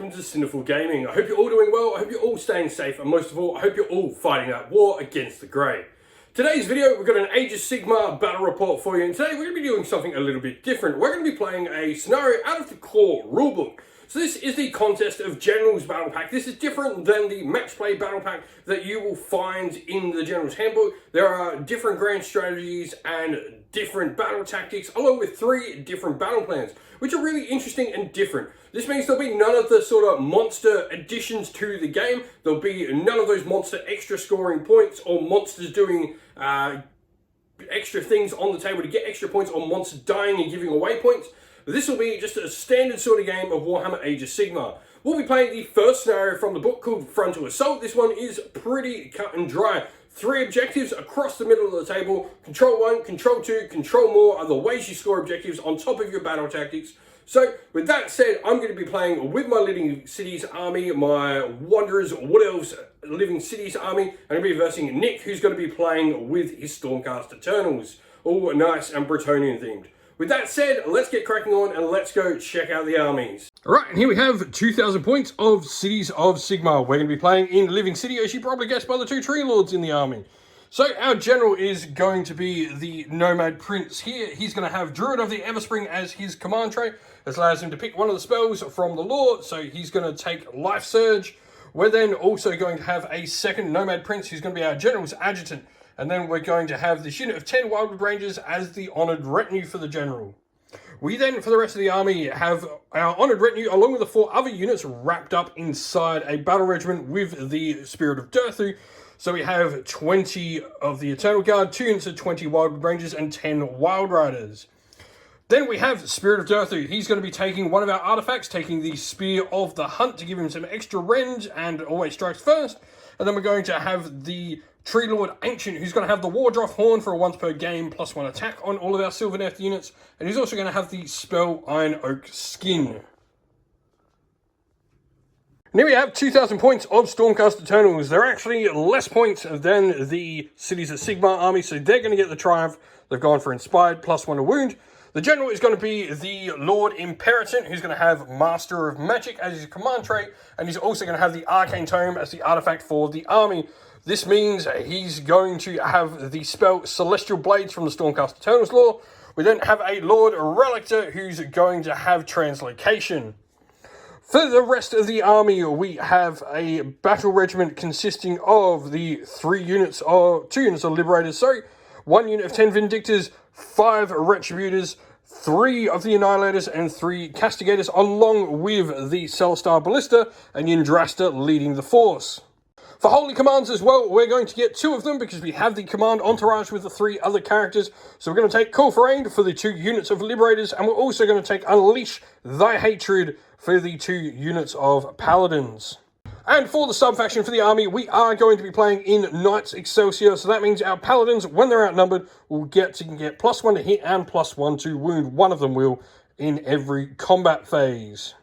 welcome to Sinful Gaming. I hope you're all doing well, I hope you're all staying safe, and most of all, I hope you're all fighting that war against the grey. Today's video, we've got an Age of Sigmar battle report for you, and today we're going to be doing something a little bit different. We're going to be playing a scenario out of the core rulebook. So this is the Contest of Generals battle pack. This is different than the match play battle pack that you will find in the General's Handbook. There are different grand strategies and different battle tactics, along with 3 different battle plans, which are really interesting and different. This means there'll be none of the sort of monster additions to the game. There'll be none of those monster extra scoring points or monsters doing extra things on the table to get extra points or monsters dying and giving away points. This will be just a standard sort of game of Warhammer Age of Sigmar. We'll be playing the first scenario from the book called Frontal Assault. This one is pretty cut and dry. 3 objectives across the middle of the table. Control 1, Control 2, Control More are the ways you score objectives on top of your battle tactics. So, with that said, I'm going to be playing with my Living Cities army, my Wanderers Wood Elves Living Cities army. I'm going to be versing Nick, who's going to be playing with his Stormcast Eternals. All nice and Bretonnian themed. With that said, let's get cracking on and let's go check out the armies. Alright, and here we have 2,000 points of Cities of Sigmar. We're going to be playing in Living City, as you probably guessed by the 2 Tree Lords in the army. So our general is going to be the Nomad Prince here. He's going to have Druid of the Everspring as his command trait. This allows him to pick one of the spells from the lore, so he's going to take Life Surge. We're then also going to have a second Nomad Prince who's going to be our general's adjutant. And then we're going to have this unit of 10 Wildwood Rangers as the honoured retinue for the general. We then, for the rest of the army, have our honoured retinue along with the 4 other units wrapped up inside a battle regiment with the Spirit of Durthu. So we have 20 of the Eternal Guard, 2 units of 20 Wildwood Rangers, and 10 Wild Riders. Then we have Spirit of Durthu. He's going to be taking one of our artifacts, taking the Spear of the Hunt to give him some extra rend and always strikes first. And then we're going to have the Tree Lord Ancient, who's going to have the Wardrough Horn for a once per game +1 attack on all of our Sylvaneth units. And he's also going to have the spell Iron Oak Skin. And here we have 2,000 points of Stormcast Eternals. They're actually less points than the Cities of Sigmar army, so they're going to get the triumph. They've gone for Inspired +1 to wound. The general is going to be the Lord Imperator, who's going to have Master of Magic as his command trait, and he's also going to have the Arcane Tome as the artifact for the army. This means he's going to have the spell Celestial Blades from the Stormcast Eternals lore. We then have a Lord Relictor who's going to have Translocation. For the rest of the army, we have a battle regiment consisting of the 2 units of Liberators, 1 unit of 10 Vindictors, 5 Retributors, 3 of the Annihilators, and 3 Castigators, along with the Celestin Ballista and Yndrasta leading the force. For Holy Commands as well, we're going to get 2 of them because we have the Command Entourage with the 3 other characters. So we're going to take Call for Aid for the 2 units of Liberators, and we're also going to take Unleash Thy Hatred for the 2 units of Paladins. And for the sub-faction for the army, we are going to be playing in Knights Excelsior, so that means our Paladins, when they're outnumbered, will get +1 to hit and +1 to wound. One of them will in every combat phase.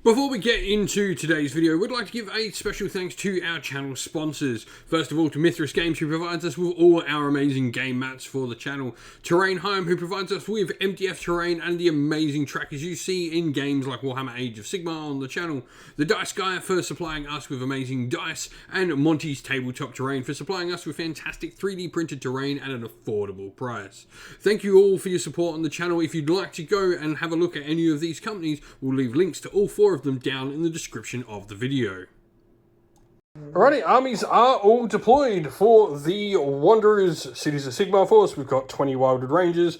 Before we get into today's video, we'd like to give a special thanks to our channel sponsors. First of all, to Mithras Games, who provides us with all our amazing game mats for the channel. Terrainheim, who provides us with MDF terrain and the amazing trackers you see in games like Warhammer Age of Sigmar on the channel. The Dice Guy for supplying us with amazing dice, and Monty's Tabletop Terrain for supplying us with fantastic 3D printed terrain at an affordable price. Thank you all for your support on the channel. If you'd like to go and have a look at any of these companies, we'll leave links to all 4 of them down in the description of the video. Alrighty, armies are all deployed for the Wanderers Cities of Sigmar force. We've got 20 Wildwood Rangers,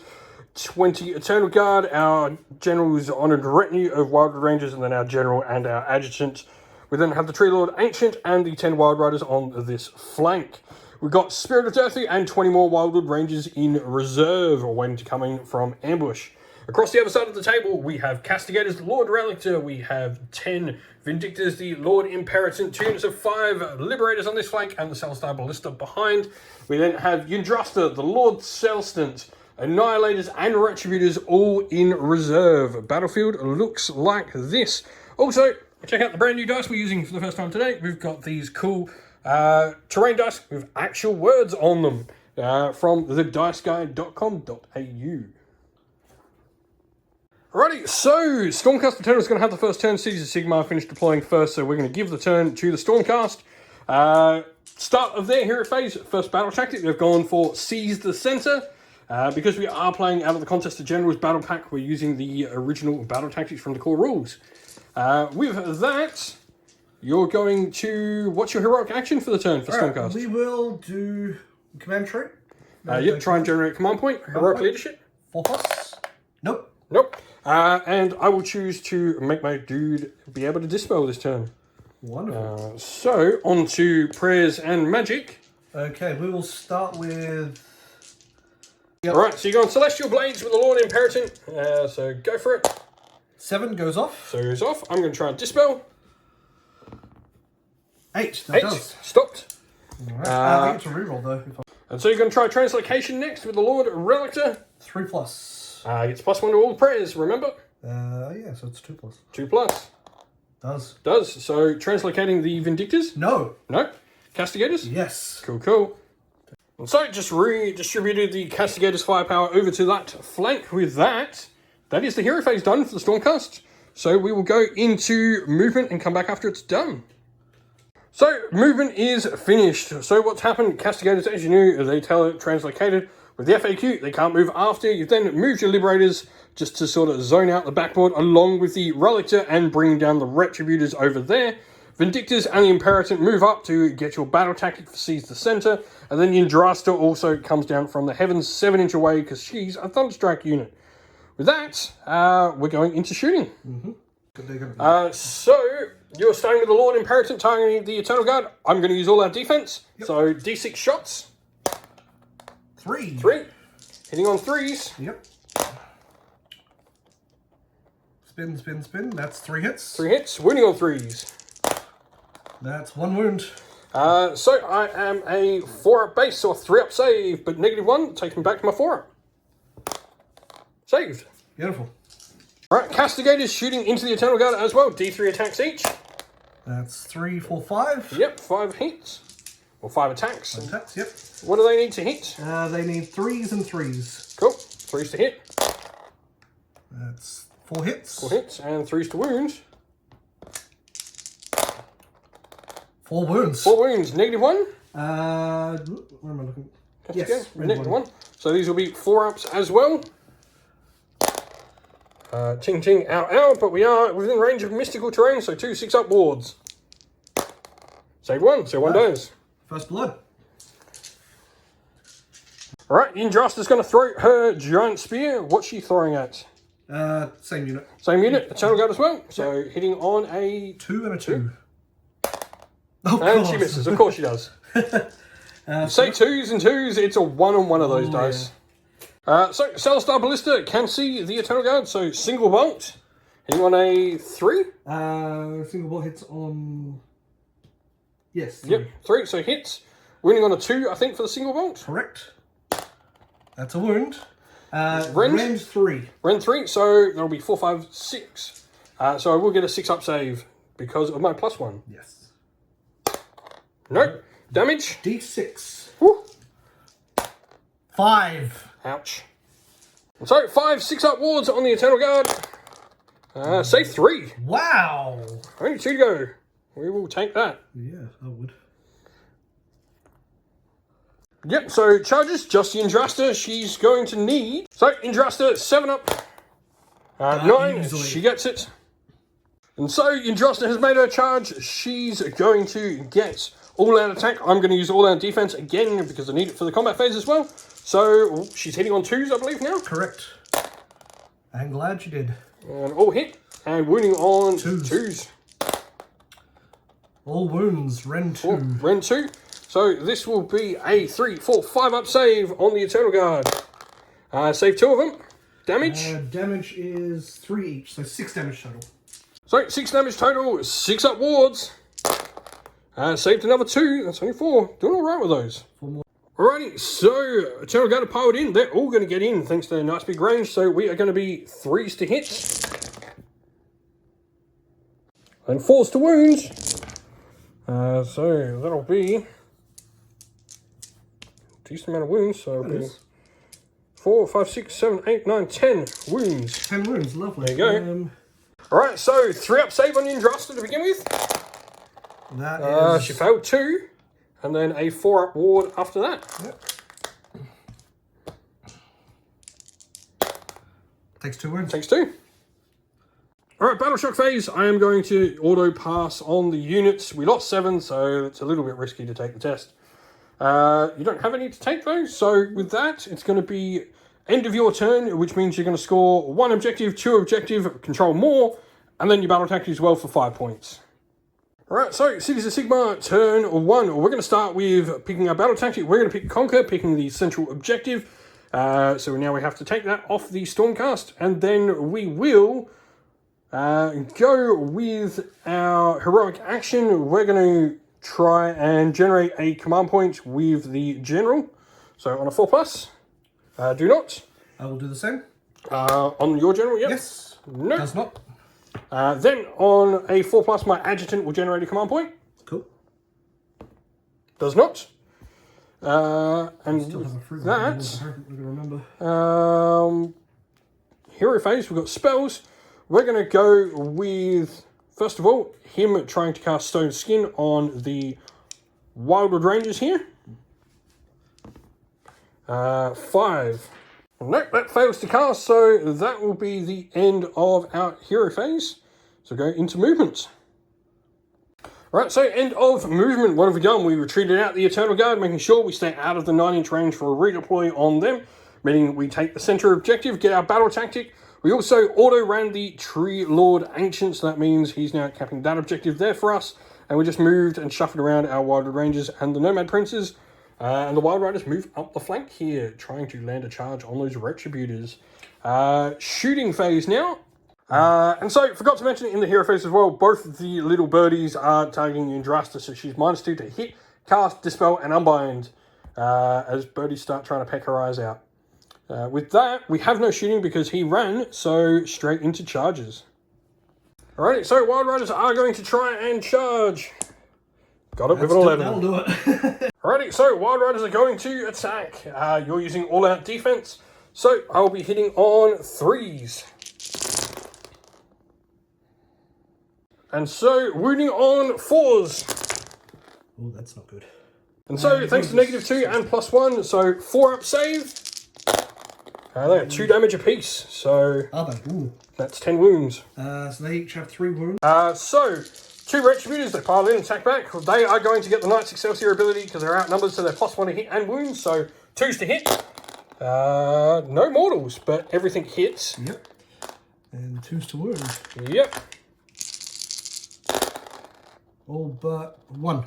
20 Eternal Guard, our general's honoured retinue of Wildwood Rangers, and then our general and our adjutant. We then have the Tree Lord Ancient and the 10 Wild Riders on this flank. We've got Spirit of Durthu and 20 more Wildwood Rangers in reserve when coming from ambush. Across the other side of the table, we have Castigators, the Lord Relictor, we have 10 Vindictors, the Lord Imperator, 2 units of 5 Liberators on this flank, and the Celestin Ballista behind. We then have Yndrasta, the Lord Celestin, Annihilators, and Retributors all in reserve. Battlefield looks like this. Also, check out the brand new dice we're using for the first time today. We've got these cool terrain dice with actual words on them from thediceguide.com.au. Alrighty, so Stormcast Eternal is going to have the first turn. Cities of Sigmar finished deploying first, so we're going to give the turn to the Stormcast. Start of their hero phase, first battle tactic, they've gone for Seize the Center. Because we are playing out of the Contest of Generals battle pack, we're using the original battle tactics from the core rules. With that, you're going to... What's your heroic action for the turn for Stormcast? We will do command tree. Yep, try and generate a command point. Heroic leadership. 4+. Nope. Nope. And I will choose to make my dude be able to dispel this turn. Wonderful. So, on to prayers and magic. Okay, we will start with... Yep. Alright, so you're going Celestial Blades with the Lord Imperator. So go for it. 7 goes off. So goes off. I'm going to try and dispel. 8. That 8. does. Stopped. Alright. I think it's a reroll though. And so you're going to try Translocation next with the Lord Relictor. 3+. Gets +1 to all prayers, remember? Yeah, so it's 2+. 2+. Does. So translocating the Vindictors? No. No. Castigators? Yes. Cool. And so just redistributed the Castigators' firepower over to that flank. With that, that is the hero phase done for the Stormcast. So we will go into movement and come back after it's done. So movement is finished. So what's happened? Castigators, as you knew, they translocated. With the FAQ, they can't move after. You've then moved your Liberators just to sort of zone out the backboard along with the Relictor and bring down the Retributors over there. Vindictors and the Imperator move up to get your battle tactic for Seize the Center. And then Yndrasta also comes down from the heavens 7-inch away because she's a Thunderstrike unit. With that, we're going into shooting. So, you're starting with the Lord Imperator targeting the Eternal Guard. I'm going to use all our defense. Yep. So, D6 shots. 3. Hitting on 3s. Yep. Spin. That's 3 hits. 3 hits. Wounding on 3s. That's 1 wound. So I am a 4-up base, or 3-up save, but -1, taking back to my 4-up. Saved. Beautiful. Alright, Castigators shooting into the Eternal Guard as well. D3 attacks each. That's 3, 4, 5. Yep, 5 hits. Or 5 attacks. 5 attacks, yep. What do they need to hit? They need 3s and 3s. Cool. 3s to hit. That's 4 hits. 4 hits, and 3s to wound. 4 wounds. 4 wounds. -1. Where am I looking? Yes, -1. So these will be 4-ups as well. Ting ting, ow ow, but we are within range of mystical terrain, so 2 6-up wards. Save 1, so 1 dies. First blood. Alright, Yndrasta's going to throw her giant spear. What's she throwing at? Same unit. Same unit, Eternal Guard as well. So hitting on a 2 and a 2. Oh, and she misses, of course she does. Say 2s and 2s, it's a 1 on 1 of those dice. Yeah. So Celestin Ballista can see the Eternal Guard, so single bolt. Hitting on a 3? Single bolt hits on... Yes, 3. Yep, 3, so hits. Wounding on a 2, I think, for the single bolt. Correct. That's a wound. Rend 3. Rend 3, so that'll be 4, 5, 6. So I will get a 6-up save because of my +1. Yes. Nope. Damage? D6. Woo. 5. Ouch. So 5 6-up wards on the Eternal Guard. Save 3. Wow. Only 2 to go. We will take that. Yeah, I would. Yep, so charges, just Yndrasta, she's going to need... So, Yndrasta, 7-up. 9, easily. She gets it. And so, Yndrasta has made her charge. She's going to get all-out attack. I'm going to use all-out defense again because I need it for the combat phase as well. So, she's hitting on 2s, I believe, now. Correct. I'm glad you did. And all hit. And wounding on 2s. All wounds, Rend 2. Rend 2. So this will be a 3, 4, 5-up save on the Eternal Guard. Save 2 of them. Damage? Damage is 3 each, so 6 damage total. So 6 damage total, 6-up wards. Saved another 2, that's only 4. Doing alright with those. 4 more. Alrighty, so Eternal Guard are powered in. They're all going to get in thanks to their nice big range. So we are going to be 3s to hit. And 4s to wound. So that'll be a decent amount of wounds. So it'll be 4, 5, 6, 7, 8, 9, 10 wounds. 10 wounds, lovely. There you go. Alright, so 3-up save on Yndrasta to begin with. That is... She failed 2, and then a 4-up ward after that. Yep. Takes 2 wounds. Takes 2. Alright, Battle Shock phase. I am going to auto pass on the units. We lost 7, so it's a little bit risky to take the test. You don't have any to take though, so with that, it's going to be end of your turn, which means you're going to score 1 objective, 2 objective, control more, and then your battle tactic as well for 5 points. Alright, so Cities of Sigmar, turn 1. We're going to start with picking our battle tactic. We're going to pick Conquer, picking the central objective. So now we have to take that off the Stormcast, and then we will go with our heroic action. We're going to try and generate a command point with the General. So on a 4+, do not. I will do the same. On your General, yep. Yes. No. Does not. Then on a 4+, my Adjutant will generate a command point. Cool. Does not. And Still have a fruit that, I'm going to remember. hero phase, we've got spells. We're going to go with, first of all, him trying to cast Stone Skin on the Wildwood Rangers here. 5. Nope, that fails to cast, so that will be the end of our hero phase. So go into movement. Right, so end of movement. What have we done? We retreated out the Eternal Guard, making sure we stay out of the 9-inch range for a redeploy on them, meaning we take the center objective, get our battle tactic. We also auto-ran the Tree Lord Ancient, so that means he's now capping that objective there for us. And we just moved and shuffled around our Wildwood Rangers and the Nomad Princes. And the Wild Riders move up the flank here, trying to land a charge on those Retributors. Shooting phase now. And so, forgot to mention in the hero phase as well, both the little birdies are targeting Yndrasta, so she's -2 to hit, cast, dispel, and unbind as birdies start trying to peck her eyes out. With that, we have no shooting because he ran, so straight into charges. Alrighty, so Wild Riders are going to try and charge. Got it with an 11. That'll do it. Alrighty, so Wild Riders are going to attack. You're using all-out defense, so I'll be hitting on 3s. And so, wounding on 4s. Oh, that's not good. And so, thanks to -2 and +1, so 4-up save. They are 2 damage apiece, so Are they? Ooh. that's 10 wounds. So they each have 3 wounds. So, 2 Retributors, they pile in, attack back. They are going to get the Knight's Excelsior ability because they're outnumbered, so they're +1 to hit and wounds, so 2s to hit. No mortals, but everything hits. Yep. And 2s to wound. Yep. All but 1.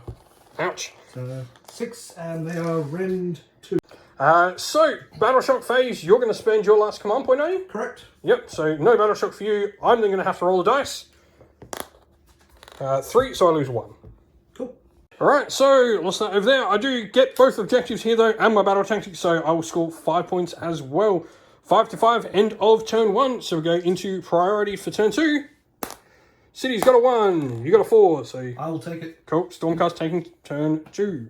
Ouch. So 6, and they are rend 2. So, Battle Shock phase, you're going to spend your last command point, are you? Correct. Yep, so no Battle Shock for you. I'm then going to have to roll the dice. 3, so I lose 1. Cool. Alright, so lost that over there. I do get both objectives here though, and my battle tactic, so I will score 5 points as well. 5 to 5, end of turn 1. So we go into priority for turn 2. City's got a 1, you got a 4, so I will take it. cool. Stormcast taking turn 2.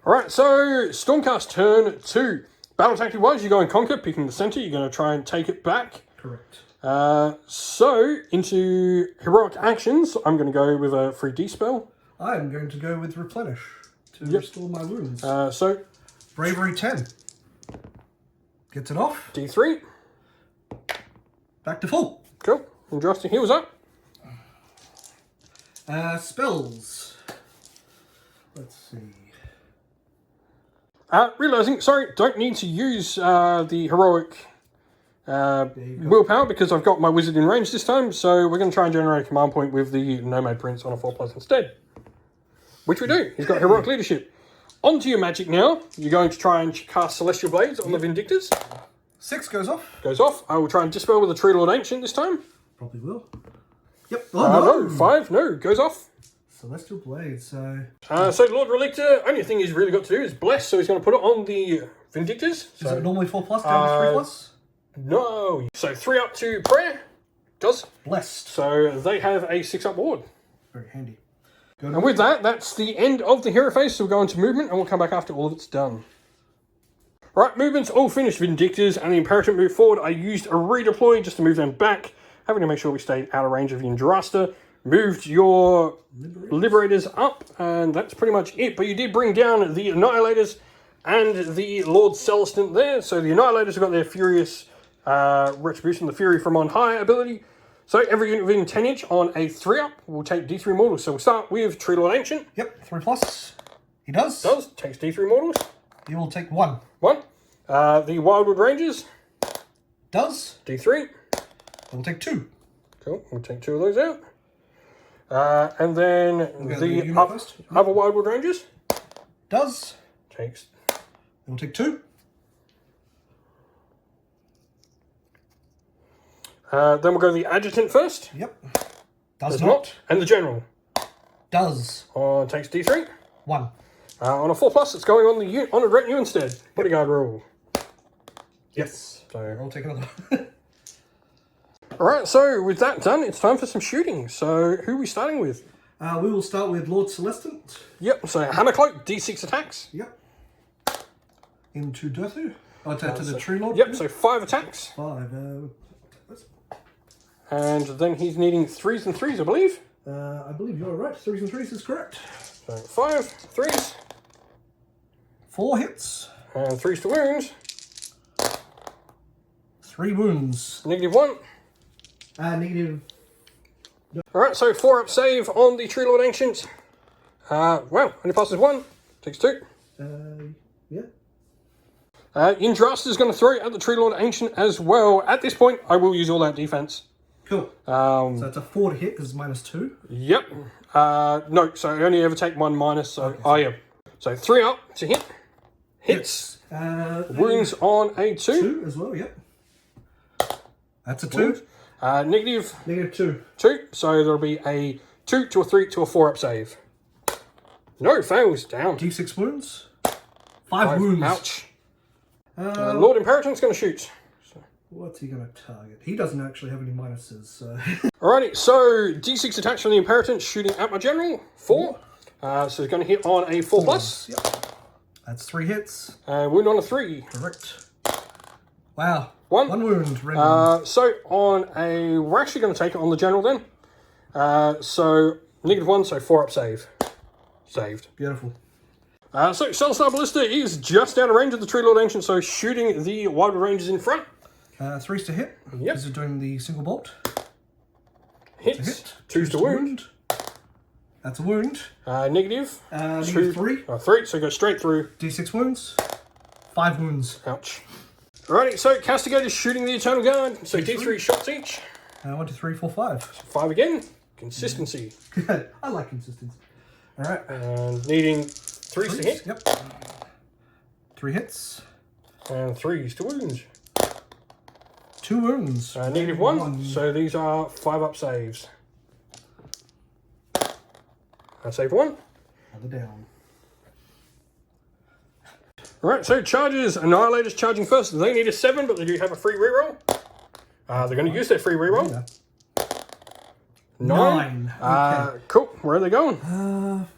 Alright, so Stormcast turn 2. Battle tactic wise, you go and conquer, picking the center, you're going to try and take it back. Correct. So, into heroic actions, I'm going to go with a free D-spell. I am going to go with replenish to restore my wounds. So, Bravery 10. Gets it off. D3. Back to full. Cool. Yndrasta heals up. Spells. Let's see. Realizing, sorry, don't need to use the heroic willpower because I've got my wizard in range this time, so we're going to try and generate a command point with the Nomad Prince on a 4+ instead. Which we do. He's got heroic leadership. Onto your magic now. You're going to try and cast Celestial Blades on the Vindictors. 6 goes off. Goes off. I will try and dispel with the Tree Lord Ancient this time. Probably will. Yep. Oh, no. 5. No. Goes off. Celestial Blades, so... So Lord Relictor, only thing he's really got to do is bless, so he's going to put it on the Vindictors. Is it normally 4+, damage 3+? No. So 3 up to prayer. Does. Blessed. So they have a 6-up ward. Very handy. And with that, that's the end of the hero phase, so we'll go into movement and we'll come back after all of it's done. Right, movements all finished. Vindictors and the Imperator move forward. I used a redeploy just to move them back, having to make sure we stayed out of range of the Indrasta. Moved your Liberators up, and that's pretty much it. But you did bring down the Annihilators and the Lord Celestin there. So the Annihilators have got their Furious Retribution, the Fury from on high ability. So every unit within 10 inch on a 3-up will take D3 mortals. So we'll start with Tree Lord Ancient. Yep, 3+. He does. Takes D3 mortals. He will take 1. 1. The Wildwood Rangers. Does. D3. He will take 2. Cool, we'll take 2 of those out. And then the other Wildwood Rangers. Does. Takes. He will take 2. Then we'll go to the Adjutant first. Yep. Does not. And the General. Does. Takes D3. 1. On a 4+, it's going on a retinue instead. Bodyguard rule. Yes. So I'll take another one. Alright, so with that done, it's time for some shooting. So who are we starting with? We will start with Lord Celestin. Yep, so Hammer Cloak, D6 attacks. Yep. Into Dirthu. To the Tree Lord. Yep, so 5 attacks. 5. And then he's needing 3s and 3s, I believe. I believe you're right. 3s and 3s is correct. So 5, 3s. 4 hits. And 3s to wounds. 3 wounds. -1. Negative. Alright, so 4-up save on the Tree Lord Ancient. Well, only passes 1. Takes 2. Yeah. Indrasta is going to throw at the Tree Lord Ancient as well. At this point, I will use all out defense. Cool. So it's a 4 to hit because it's -2. Yep. No, so I only ever take 1 minus. So, okay. Yeah. So 3 up to hit. Hits. Wounds on a 2. 2 as well, yep. That's a 2. Negative. -2. 2. So there'll be a 2 to a 3 to a 4-up save. No, fails. Down. D6 wounds. 5 wounds. Ouch. Lord Imperator's going to shoot. What's he going to target? He doesn't actually have any minuses, so... Alrighty, so D6 attacks from the Imperator shooting at my general. 4. So he's going to hit on a 4+. Yep. That's 3 hits. Wound on a 3. Correct. Wow. 1. 1 wound. So on a... We're actually going to take it on the general then. So -1, so 4-up save. Saved. Beautiful. So Celestin Ballista is just out of range of the Tree Lord Ancient, so shooting the Wildwood Ranges in front. 3s to hit. Yep. This is doing the single bolt. Hits. 2s to wound. That's a wound. Negative. -3. 3, so go straight through. D6 wounds. 5 wounds. Ouch. Alrighty, so Castigator is shooting the Eternal Guard, so D3 shots each. 1, 2, 3, 4, 5. 5 again. Consistency. I like consistency. Alright. And needing 3s to hit. Yep. 3 hits. And 3s to wounds. 2 wounds. -1. So these are 5-up saves. I saved 1. Another down. Alright, so charges. Annihilators charging first. They need a 7, but they do have a free reroll. They're going to use their free reroll. Yeah. 9. Okay. Cool. Where are they going?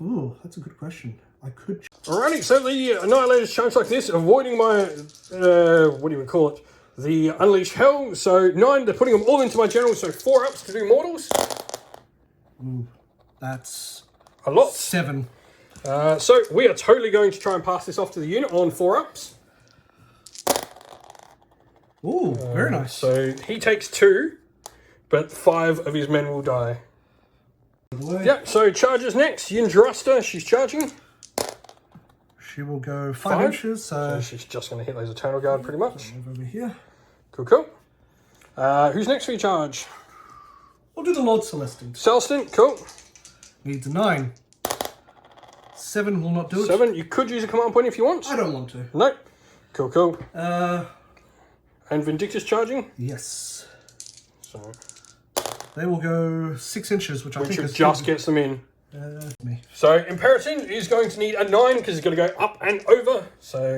Ooh, that's a good question. I could... Alrighty, so the Annihilators charge like this, avoiding my... what do you call it? The Unleash Hell. So 9, they're putting them all into my general, so 4-ups to do mortals. Ooh, that's... A lot. 7. So we are totally going to try and pass this off to the unit on 4-ups. Ooh, very nice. So he takes 2, but 5 of his men will die. Yeah, so charges next. Yindrasta, she's charging. She will go 5 inches. So she's just going to hit those Eternal Guard pretty much. Over here. Cool, cool. Who's next for your charge? We'll do the Lord Celestin. Celestin, cool. Needs a 9. 7 will not do it. 7, you could use a command point if you want. I don't want to. No. Cool, cool. And Vindictus charging? Yes. So they will go 6 inches, which I think is just gets them in. Me. So Imperator is going to need a 9 because he's going to go up and over. So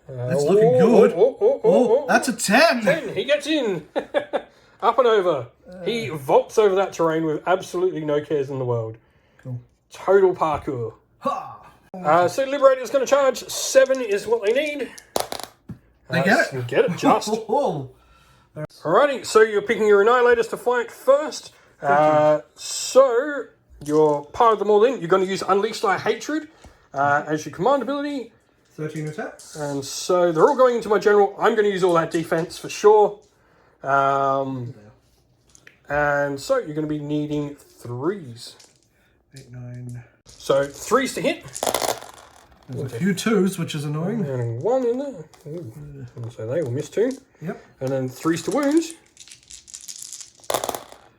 that's looking good. Oh, that's a 10. 10. He gets in. Up and over. He vaults over that terrain with absolutely no cares in the world. Cool. Total parkour. Ha! So Liberator's going to charge. 7 is what they need. They get it. You get it, just. Oh. Alrighty, so you're picking your Annihilators to fight first. So, you're part of them all in. You're going to use Unleash Thy Hatred as your command ability. 13 attacks. And so they're all going into my general. I'm going to use all that defense for sure. And so you're going to be needing 3s. 8, 9. So 3s to hit. There's a few 2s, which is annoying. And 1 in there. Ooh. And so they will miss 2. Yep. And then 3s to wounds.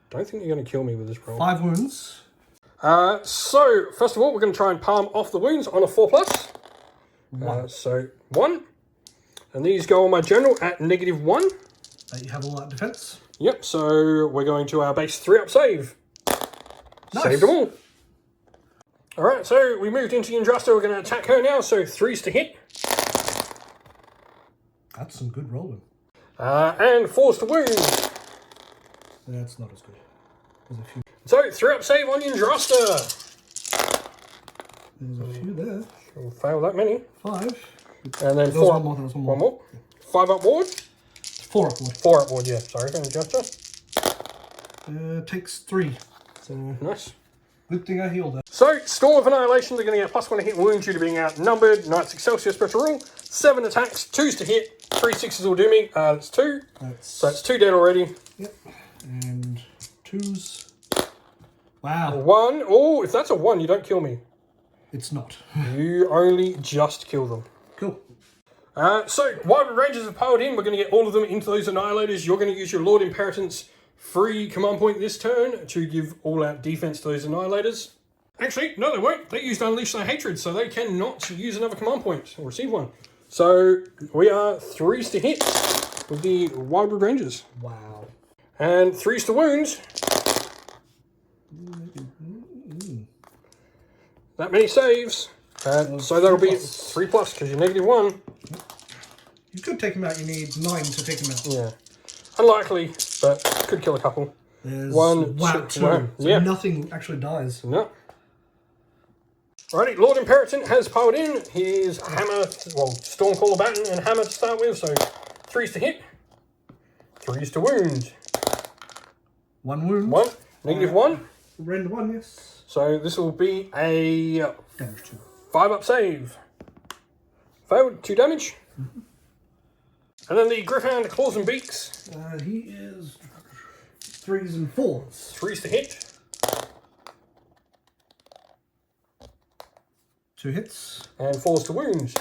Don't think you're going to kill me with this roll. 5 wounds. So, first of all, we're going to try and palm off the wounds on a 4+. So 1. And these go on my general at -1. You have all that defense. Yep, so we're going to our base 3-up save. Nice. Saved them all. Alright, so we moved into Yndrasta. We're going to attack her now, so 3s to hit. That's some good rolling. And 4s to wound. That's not as good. There's a few. So 3-up save on Yndrasta. There's a few there. We'll fail that many. 5. And then 4 up. One more. 5-up ward. 4 up ward. 4-up ward, yeah. Sorry, Yndrasta. Takes 3. So Nice. good thing I healed her. So, Storm of Annihilation, they're going to get +1 to hit wound due to being outnumbered. Knights Excelsior special rule. 7 attacks, 2s to hit. 3 6s will do me. That's 2. So that's 2 dead already. Yep. And 2s. Wow. 1. Oh, if that's a 1, you don't kill me. It's not. You only just kill them. Cool. So, Wildwood Rangers have powered in. We're going to get all of them into those Annihilators. You're going to use your Lord Imperitance free command point this turn to give all-out defense to those Annihilators. Actually, no, they won't. They used Unleash Their Hatred, so they cannot use another command point or receive one. So, we are 3s to hit with the Wildwood Rangers. Wow. And 3s to wound. That many saves. So that'll be 3+ because you're -1. You could take him out. You need 9 to take him out. Yeah. Unlikely, but could kill a couple. There's 1, wow, 2, 2. 1. So Yeah. nothing actually dies. No. Alrighty, Lord Imperator has powered in. Here's Hammer, well, Stormcaller Baton and Hammer to start with. So 3s to hit, 3s to wound. 1 wound. 1, -1. Rend 1, yes. So this will be a Damage 2. 5-up save. Failed, 2 damage. And then the Griffhound Claws and Beaks. He is 3s and 4s. 3s to hit. 2 hits. And 4s to wound.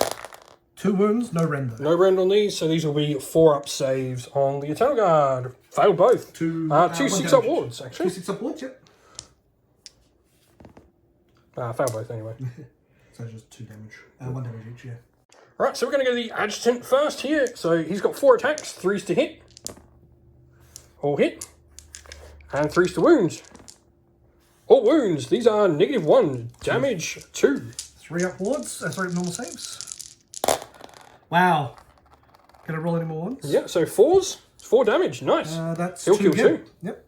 2 wounds, no rend though. No rend on these, so these will be 4-up saves on the Eternal Guard. Failed both. 2 6-up wards, actually. 2 6-up wards, yep. Failed both anyway. So just 2 damage. 1 damage each, yeah. Right, so we're going to go to the Adjutant first here. So he's got 4 attacks, 3s to hit. All hit. And 3s to wound. All wounds. These are -1. Damage 2. 3 up wards. Sorry, normal saves. Wow. Can I roll any more ones? Yeah, so 4s. 4 damage. Nice. That's He'll 2 kill hit. 2. Yep.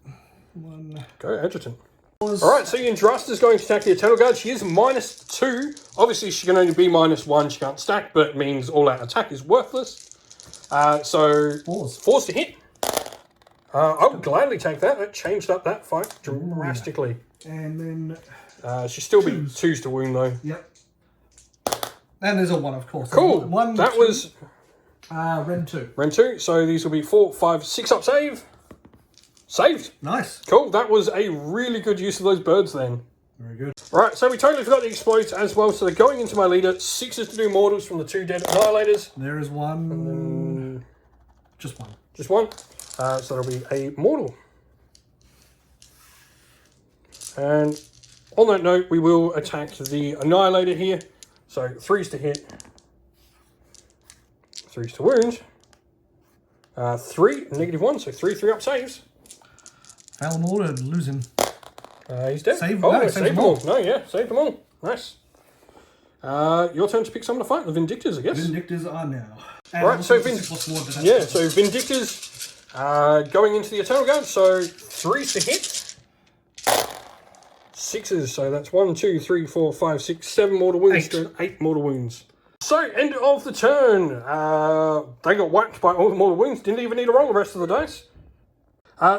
1. Go Adjutant. Alright, so Yndrasta is going to attack the Eternal Guard. She is -2. Obviously, she can only be -1. She can't stack, but it means all-out attack is worthless. So, 4s to hit. I would gladly take that. That changed up that fight drastically. And then... she'll still be 2s to wound, though. Yep. And there's a 1, of course. Cool. One, that 2. was... Rend 2. Rend 2. So, these will be 4, 5, 6-up save. Saved. Nice. Cool. That was a really good use of those birds then. Very good. Right, so we totally forgot the explodes as well. So they're going into my leader. 6s to do mortals from the 2 dead Annihilators. There is 1. Just 1. Just 1. So that'll be a mortal. And on that note, we will attack the Annihilator here. So 3s to hit. 3s to wound. 3, -1. So 3 3-up saves. Fail them all and lose him. He's dead. Save, oh, no, saved them all. No, yeah, saved them all. Nice. Your turn to pick someone to fight. The Vindictors, I guess. Vindictors are now. And Right, so so Vindictors going into the Eternal Guard. So 3s to hit. 6s. So that's 1, 2, 3, 4, 5, 6, 7 mortal wounds. 8 mortal wounds. So, end of the turn. They got whacked by all the mortal wounds. Didn't even need to roll the rest of the dice.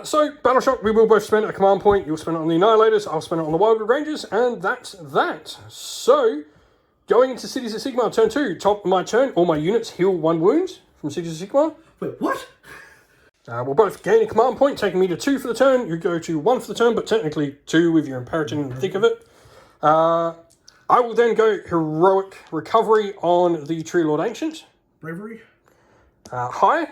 So, Battle Shock, we will both spend a command point. You'll spend it on the Annihilators. I'll spend it on the Wildwood Rangers. And that's that. So, going into Cities of Sigmar, turn 2. Top of my turn, all my units heal 1 wound from Cities of Sigmar. Wait, what? We'll both gain a command point, taking me to 2 for the turn. You go to 1 for the turn, but technically 2 with your Imperator in the thick of it. I will then go Heroic Recovery on the Tree Lord Ancient. Bravery? High?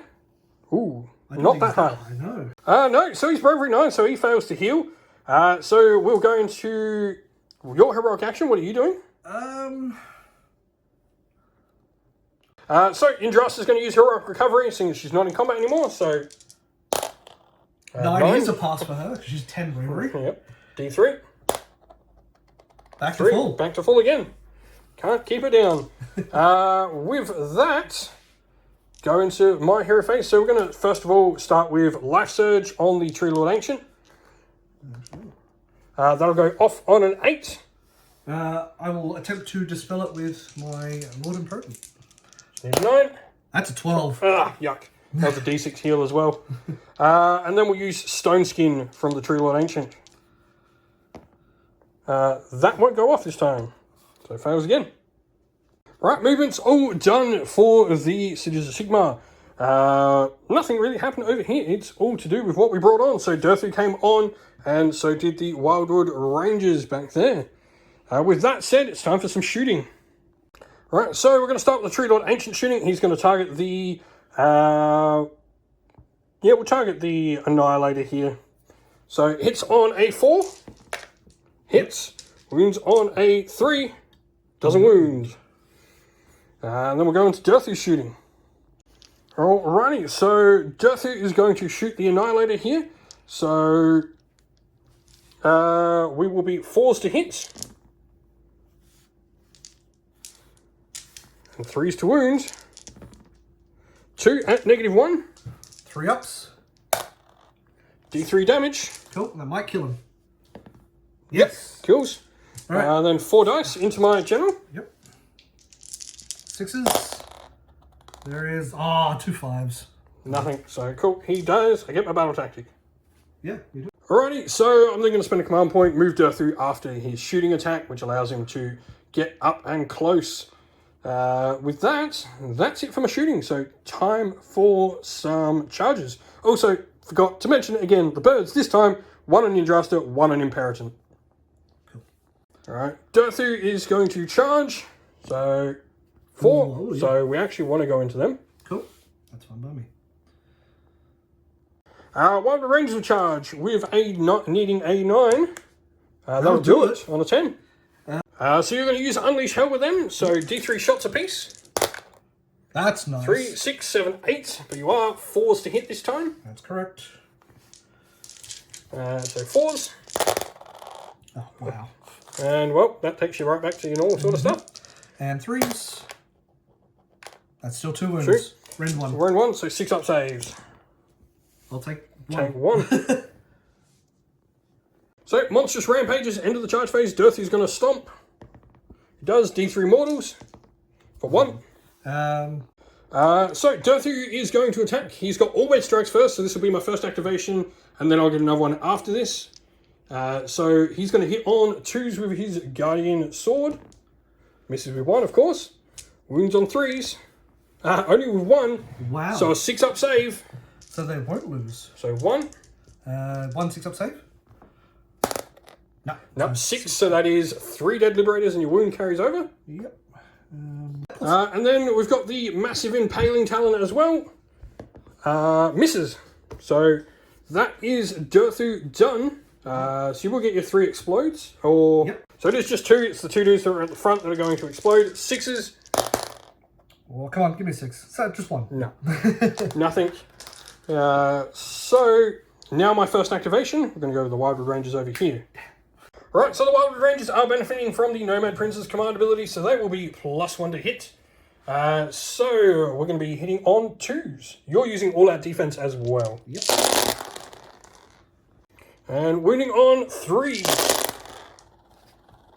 Ooh, not that high. I know. No, so he's Bravery 9, so he fails to heal. So we'll go into your heroic action. What are you doing? So Indras is going to use Heroic Recovery, seeing as she's not in combat anymore, so... 9 is a pass for her, because she's 10 bravery. Yep. D3. Back to full. Back to full again. Can't keep it down. With that, go into my hero phase. So we're going to, first of all, start with Life Surge on the Tree Lord Ancient. That'll go off on an 8. I will attempt to dispel it with my Lord Impertinent. 9. That's a 12. Yuck. That was a D6 heal as well. And then we'll use Stone Skin from the Tree Lord Ancient. That won't go off this time. So it fails again. Right, movements all done for the Cities of Sigmar. Nothing really happened over here. It's all to do with what we brought on. So Durthu came on, and so did the Wildwood Rangers back there. With that said, it's time for some shooting. Right, so we're going to start with the Tree Lord Ancient shooting. He's going to target the... we'll target the Annihilator here. So hits on a 4. Hits. Wounds on a 3. Doesn't wound. And then we'll go into Durthu's shooting. Alrighty, so Durthu is going to shoot the Annihilator here. So we will be 4s to hit. And 3s to wound. 2 at -1. 3 ups. D3 damage. Cool, that might kill him. Yes. Kills. All right. Then 4 dice into my general. Yep. 6s. There is... 2 5s. Nothing. So cool. He does. I get my battle tactic. Yeah, you do. Alrighty, so I'm then going to spend a command point, move Durthu after his shooting attack, which allows him to get up and close. With that, that's it for my shooting. So time for some charges. Also, forgot to mention it again, the birds. This time, 1 on Yndrasta, 1 on Imperator. Cool. Alright, Durthu is going to charge. So 4. Ooh, yeah. So we actually want to go into them. Cool. That's fine by me. Wildwood Rangers will charge with needing a 9. That'll do it on a 10. So you're going to use Unleash Hell with them. So D3 shots apiece. That's nice. 3, 6, 7, 8. But you are 4s to hit this time. That's correct. So 4s. Oh, wow. And, well, that takes you right back to your normal sort of stuff. And 3s. That's still 2 wounds. True. Rend 1. So we're in 1, so 6 up saves. I'll take 1. Take 1. So, Monstrous Rampages, end of the charge phase. Durthu's going to stomp. He does D3 mortals for 1. So, Durthu is going to attack. He's got all wet strikes first, so this will be my first activation, and then I'll get another one after this. So, he's going to hit on 2s with his Guardian Sword. Misses with 1, of course. Wounds on 3s. Only with 1. Wow. So, a 6 up save. So they won't lose. So, 1. 1 6 up save? No, 6, so that is 3 Dead Liberators and your wound carries over. Yep. And then we've got the Massive Impaling Talon as well. Misses. So that is Durthu done. So you will get your 3 explodes. Yep. So it is just 2. It's the 2 dudes that are at the front that are going to explode. 6s. Well, come on, give me 6. So just 1. No. Nothing. So now my first activation. We're going to go with the Wildwood Rangers over here. Right, so the Wildwood Rangers are benefiting from the Nomad Prince's command ability, so they will be +1 to hit. So we're going to be hitting on 2s. You're using all-out defense as well. Yep. And wounding on 3.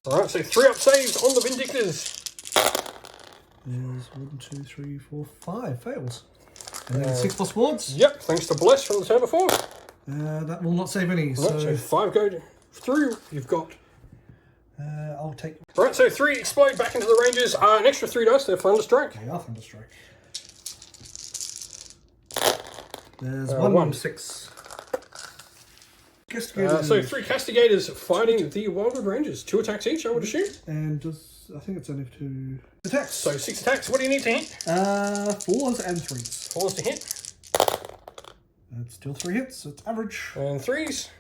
Alright, so 3 up saves on the Vindictors. There's 1, 2, 3, 4, 5 fails. And then 6 plus wards. Yep, thanks to Bless from the turn before. That will not save any. Right, So so 5 go through. You've got. I'll take. Right, so 3 explode back into the Rangers. An extra 3 dice. They're Thunderstrike. They are Thunderstrike. There's 1, 6. So 3 Castigators fighting the Wildwood Rangers. 2 attacks each, I would assume. And I think it's only 2 attacks. So 6 attacks. What do you need to hit? 4s and 3s. 4s to hit. That's still 3 hits. So it's average. And 3s.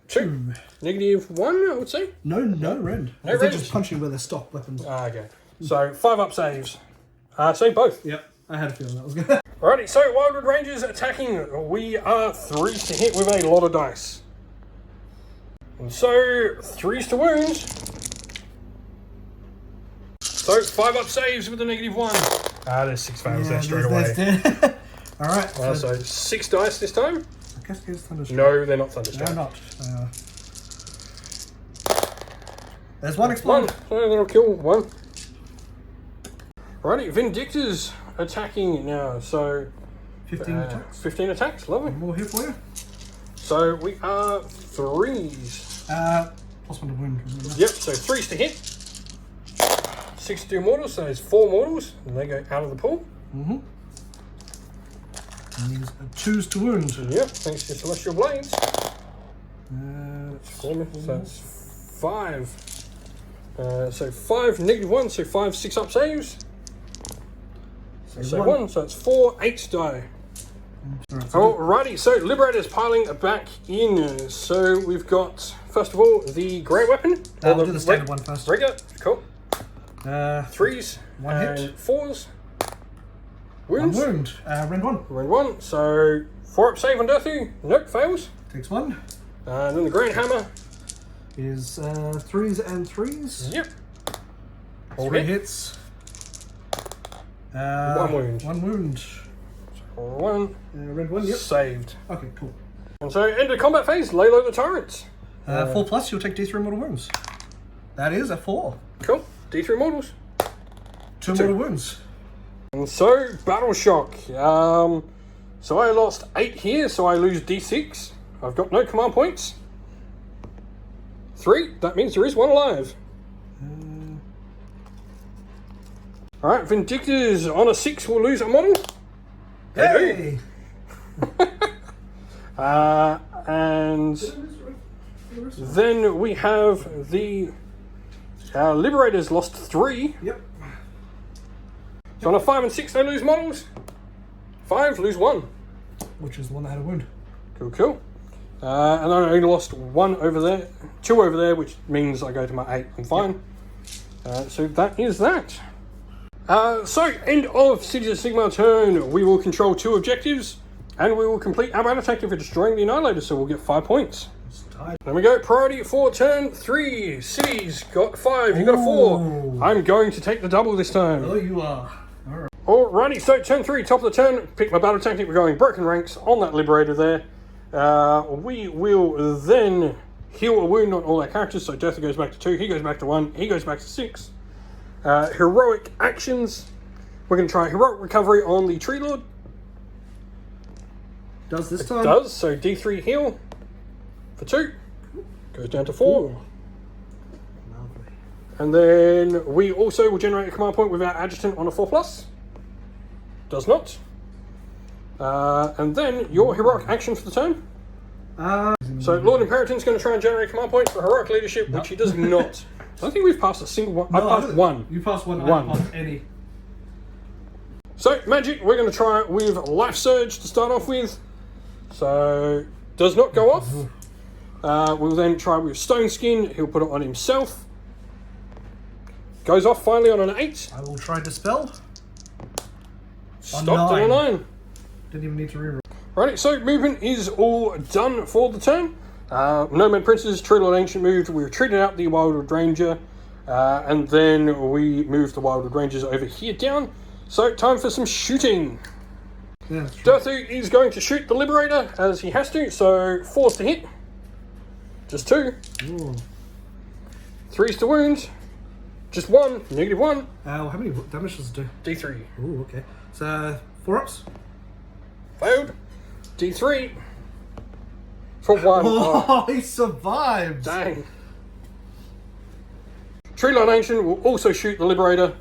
2. -1, I would say. No rend. No They're rend. just punching with their stock weapons. Okay. So 5 up saves. Save both. Yep. I had a feeling that was going to. Alrighty, so Wildwood Rangers attacking. We are 3s to hit with a lot of dice. And so 3s to wound. So 5 up saves with a -1. There's 6 fails there straight away. Alright. So 6 dice this time. I guess it's Thunderstrike. No, they're not Thunderstrike. They're not. There's 1 explode. 1. So that'll kill 1. Alrighty, Vindictors attacking now. So 15 attacks. 15 attacks, lovely. More here for you. So we are 3s. Plus 1 to wound. Yep, so 3s to hit. 6 to do mortals, so there's 4 mortals, and they go out of the pool. And these are 2s to wound. Yep, thanks to Celestial Blades. That's 4, so that's 5. So 5, -1, so 5 6 up saves. So 1, so that's 4, 8 die. Alrighty, so Liberators piling back in. So we've got, first of all, the Great Weapon. We'll do the standard one first. Regular, cool. 3s, 1 hit. 4s. Wounds. 1 wound. Rend 1. Rend 1, so 4 up save on Dirthu. Nope, fails. Takes 1. And then the Grand Hammer. Is 3s and 3s. Yep. 3 hits. 1 wound. 1 wound. 1. Rend 1, yep. Saved. Okay, cool. And so, end of combat phase, lay low the tyrants. 4 plus, you'll take D3 mortal wounds. That is a 4. Cool. D3 mortals. 2 mortal wounds. And so, Battle Shock. So I lost 8 here, so I lose D6. I've got no command points. 3, that means there is 1 alive. Alright, Vindictors on a 6 will lose a model. Hey! And then we have the Liberators lost 3. Yep. So on a 5 and 6 they lose models. 5 lose 1. Which is the one that had a wound. Cool, cool. And I only lost 1 over there, 2 over there, which means I go to my 8. I'm fine. So that is that. So, end of Cities of Sigmar turn. We will control 2 objectives, and we will complete our battle tactic for destroying the Annihilators, so we'll get 5 points. There we go. Priority for turn 3. Cities got 5. You got a 4. I'm going to take the double this time. Oh, you are. Alrighty, so turn 3, top of the turn. Pick my battle tactic. We're going Broken Ranks on that Liberator there. We will then heal a wound on all our characters. So Death goes back to 2. He goes back to 1. He goes back to 6. Heroic actions. We're going to try Heroic Recovery on the Tree Lord. Does this time? It does, so D3 heal for 2. Goes down to 4. Lovely. And then we also will generate a command point with our Adjutant on a 4+. Does not. And then your Heroic action for the turn. So Lord Imperator's going to try and generate a command point for Heroic Leadership, which he does not. I don't think we've passed a single one. No, I passed 1. You passed 1. One. I passed any. So, Magic, we're going to try with Life Surge to start off with. So, does not go off. We'll then try with Stone Skin. He'll put it on himself. Goes off finally on an 8. I will try Dispel. Stopped on a 9. Didn't even need to reroll. Right, so movement is all done for the turn. Nomad Prince's True Lord Ancient moved. We retreated out the Wildwood Ranger. And then we moved the Wildwood Rangers over here down. So, time for some shooting. Yeah, that's true. Dirthu is going to shoot the Liberator, as he has to. So, 4s to hit. Just 2. Ooh. 3s to wound. Just one, -1. How many damage does it do? D3. Ooh, okay. So 4-ups. Failed. D3. For 1. Oh, he survived. Dang. Treeline Ancient will also shoot the Liberator.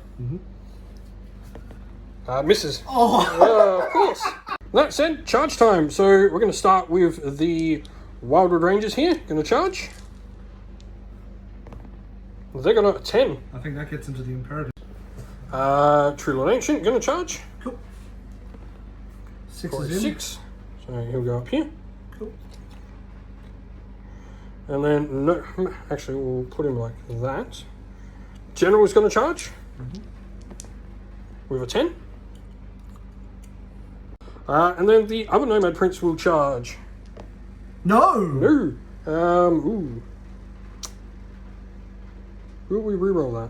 Misses. Oh. Of course. That said, charge time. So we're going to start with the Wildwood Rangers here. Going to charge. They're going to 10. I think that gets into the imperative. Treeline Ancient going to charge. Cool. 6 For is in. 6. So he'll go up here. Cool. And then, no, actually we'll put him like that. General is going to charge. With a 10. And then the other Nomad Prince will charge. No. No. Ooh. Will we reroll that?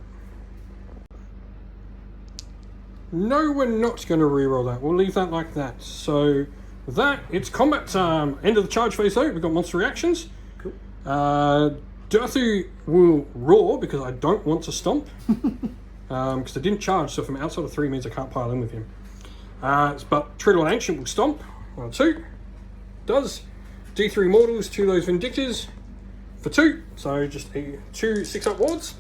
No, we're not going to reroll that. We'll leave that like that. So, with that, it's combat time. End of the charge phase though. We've got monster reactions. Cool. Dirthu will roar because I don't want to stomp. Because I didn't charge, so from outside of 3 means I can't pile in with him. But Treeline Ancient will stomp. 1, 2. Does. D3 mortals to those Vindictors for 2. So just 2 6-up wards.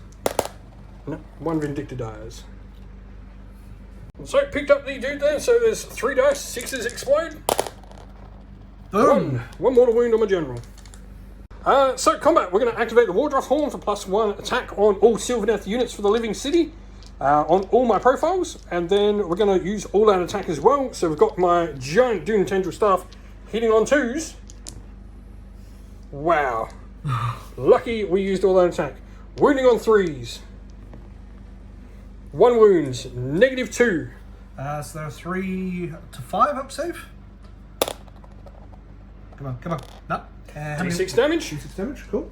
No, 1 Vindictor dies. So picked up the dude there. So there's 3 dice, 6s explode. Boom. 1 mortal wound on my general. So combat, we're going to activate the Wardruff Horn for +1 attack on all Sylvaneth units for the Living City. On all my profiles, and then we're going to use all-out attack as well. So we've got my giant Doom Tendril Staff hitting on 2s. Wow. Lucky we used all-out attack. Wounding on 3s. 1 wounds, -2. So there are 3 to 5 up save. Come on. No. D6 damage. D6 damage, cool.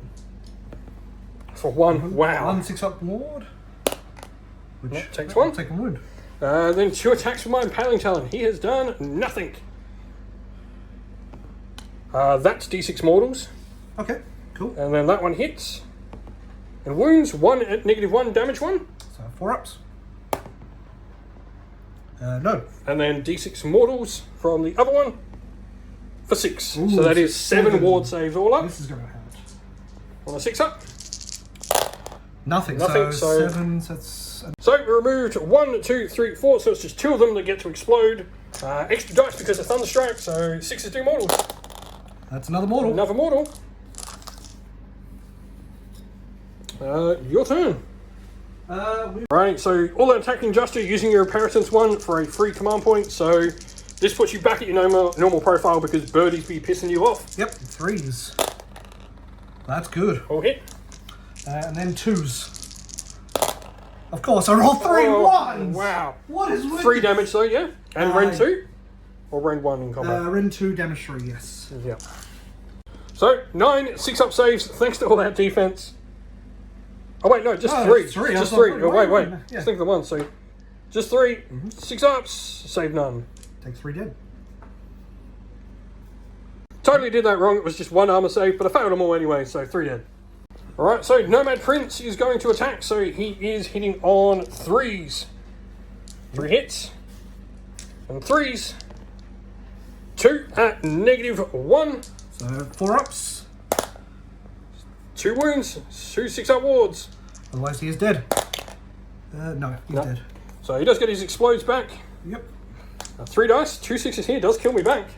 For 1, wow. 1 6-up ward. Which Yep, takes 1. Take a wound. Then 2 attacks with my Impaling Talon. He has done nothing. That's D6 mortals. Okay, cool. And then that one hits. And wounds, 1 at -1, damage 1. So 4-ups. No. And then D6 mortals from the other one for 6. Ooh, so that is 7 7. ward saves all up. This is going to hurt. On a 6-up. Nothing. Nothing, So 7. So that's. So we removed 1, 2, 3, 4. So it's just 2 of them that get to explode. Extra dice because of Thunderstrike. So 6s do mortals. That's another mortal. Another mortal. Your turn. Right, so all that attacking Juster using your Inheritance 1 for a free command point. So this puts you back at your normal profile because birdies be pissing you off. Yep, 3s. That's good. All hit. And then 2s. Of course, I rolled 3 1s. Wow. What is with 3 damage though, yeah? And Ren 2? Or Ren 1 in combat? Ren 2, damage 3, yes. Yeah. So, 9 6-up saves thanks to all that defense. Oh wait, no, just 3. That's 3. Just I 3. thought, Oh, wait. Yeah. Just think of the one. So, just 3. 6-ups, save none. Takes 3 dead. Totally did that wrong. It was just 1 armor save, but I failed them all anyway, so 3 dead. Alright, so Nomad Prince is going to attack, so he is hitting on 3s. 3 hits. And 3s. 2 at -1. So 4-ups. 2 wounds. 2 6-up wards. Otherwise, he is dead. No, he's dead. So he does get his explodes back. Yep. 3 dice. 2 6s here. Does kill me back.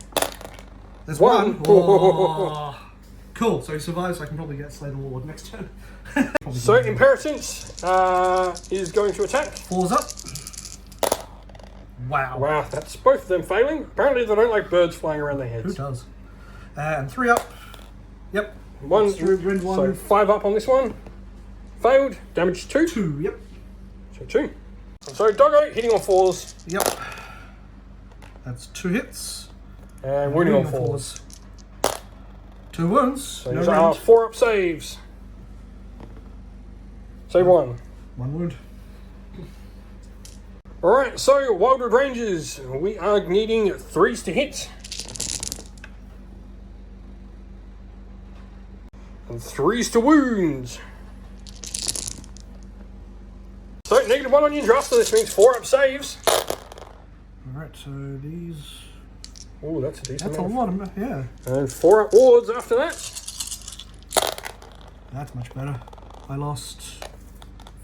There's 1. 1. Oh. Cool, so he survives, so I can probably get Slade Ward next turn. So Inheritance is going to attack. 4's up. Wow. Wow, that's both of them failing. Apparently they don't like birds flying around their heads. Who does? And 3 up. Yep. 1, Ren 1. so 5 up on this one. Failed. Damage 2. 2, yep. So 2. So Doggo hitting on 4s. Yep. That's 2 hits. And wounding on 4s. 2 wounds. So no these are rend. 4-up saves. Save 1. 1 wound. Alright, so Wildwood Rangers. We are needing 3s to hit. And 3s to wound. -1 on your Indrasta. This means 4 up saves. Alright, so these... Oh, that's a decent That's a lot of... Yeah. And 4 up wards after that. That's much better. I lost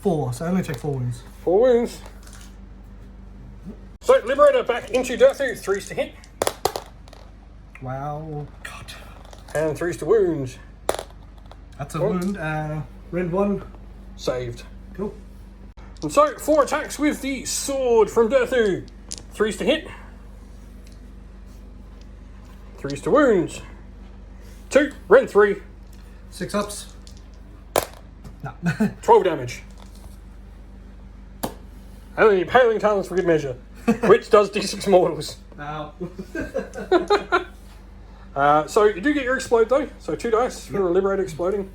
4, so I only take 4 wounds. 4 wounds. So, Liberator back into Dirthu. 3s to hit. Wow. God. And 3s to wound. That's a wound. Red 1. Saved. Cool. And so, 4 attacks with the sword from Dirthu. 3s to hit. 3s to wound. 2. Ren 3. 6 ups. No. 12 damage. And then your Paling Talons for good measure. Which does D6 mortals. Ow. So you do get your explode though. So 2 dice for a Liberator exploding.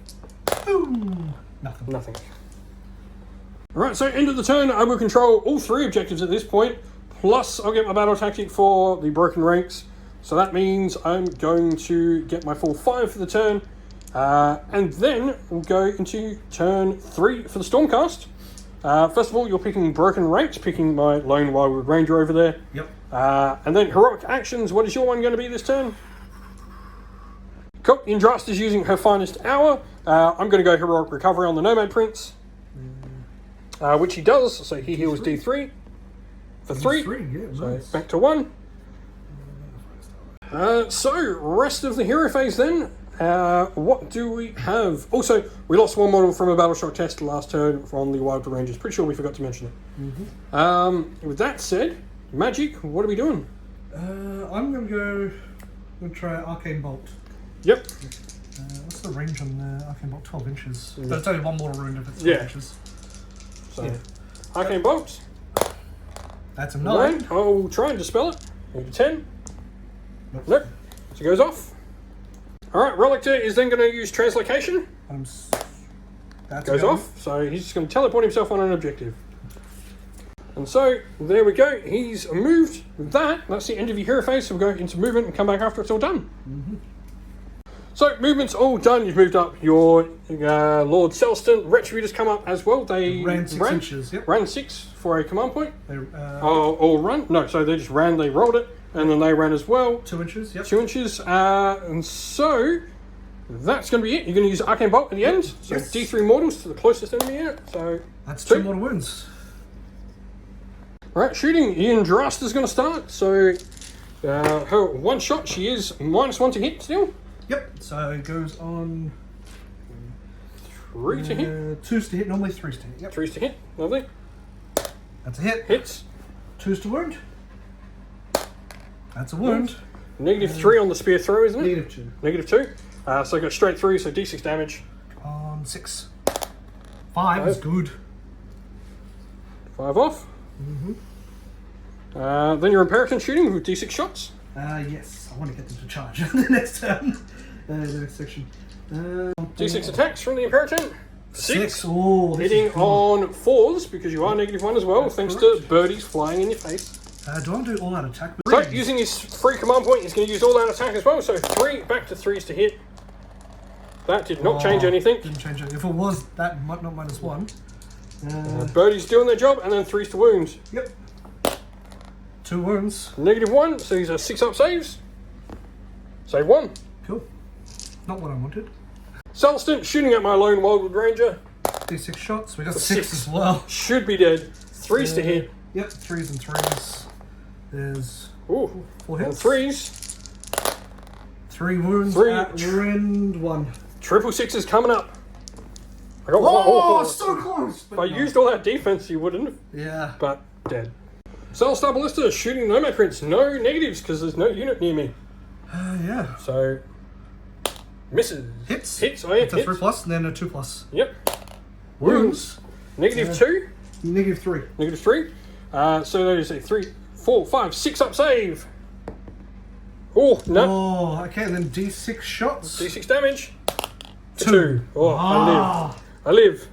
Boom. Nothing. Nothing. Alright, so end of the turn, I will control all 3 objectives at this point. Plus, I'll get my battle tactic for the broken ranks. So that means I'm going to get my full 5 for the turn. And then we'll go into turn 3 for the Stormcast. First of all, you're picking broken ranks, picking my lone Wildwood Ranger over there. Yep. And then heroic actions. What is your one going to be this turn? Cool. Indrasta is using her finest hour. I'm going to go heroic recovery on the Nomad Prince, which he does. So he heals D3 for 3. Yeah, So nice. back to 1. So rest of the hero phase then. What do we have? Also, we lost 1 model from a battle shock test last turn on the Wildwood Ranges. Pretty sure we forgot to mention it. With that said, Magic, what are we doing? I'm going to try Arcane Bolt. Yep. What's the range on the Arcane Bolt? 12 inches. But it's only 1 mortal wound if it's 12 inches. So, Arcane Bolt. That's a 9. I'll try and dispel it. Maybe 10. Nope. So it goes off. Alright, Relictor is then going to use Translocation. That Goes off. So he's just going to teleport himself on an objective. And so, there we go. He's moved that. That's the end of your hero phase. So we'll go into movement and come back after it's all done. So, movement's all done. You've moved up your Lord Celestin. Retributors come up as well. They ran 6 inches. Yep. Ran 6 for a command point. They, all run? No, so they just ran, they rolled it, and then they ran as well. 2 inches, yep. 2 inches. And so, that's going to be it. You're going to use Arcane Bolt at the end. So, Yes. D3 mortals to the closest enemy unit. So, that's 2 mortal wounds. Alright, shooting. Indrasta's going to start. So, her 1 shot, she is -1 to hit still. Yep, so it goes on 3 to hit. 2s to hit, normally 3s to hit. Yep. 3s to hit. Lovely. That's a hit. Hits. 2s to wound. That's a wound. -3 on the spear throw, isn't it? -2. -2. So I go straight through, so D6 damage. On 6. 5 is good. 5 off. Then you're Imperator shooting with D6 shots. Yes, I want to get them to charge the next turn. The next section. D6 attacks from the Imperator. 6. Oh, this Hitting is good. on 4s because you are -1 as well, thanks to birdies flying in your face. Do I want to do all out attack? So, using his free command point, he's going to use all out attack as well. So 3 back to 3s to hit. That did not change anything. Didn't change it. If it was that, not -1. Birdie's doing their job, and then 3s to wound. Yep. 2 wounds. -1, so he's a 6 up saves. Save 1. Cool. Not what I wanted. Celestin shooting at my lone Wildwood Ranger. D6 shots. We got 6 as well. Should be dead. 3s to hit. Yep, 3s and 3s. There's Ooh. 4 And hits. 3s. 3 wounds. 3. Rend 1. Triple 6s coming up. I got Oh, one. so close. If I used all that defense, you wouldn't have. Yeah. But dead. Cellstar Ballista shooting Nomad Prince. No negatives because there's no unit near me. Yeah. So misses. Hits. Hits. Oh yeah. It's a 3+ and then a 2+. Yep. Wounds. -2. -3. -3. So that is a 3, 4, 5, 6 up save. Oh no. Oh, okay. And then D6 shots. D6 damage. 2. Oh, I live.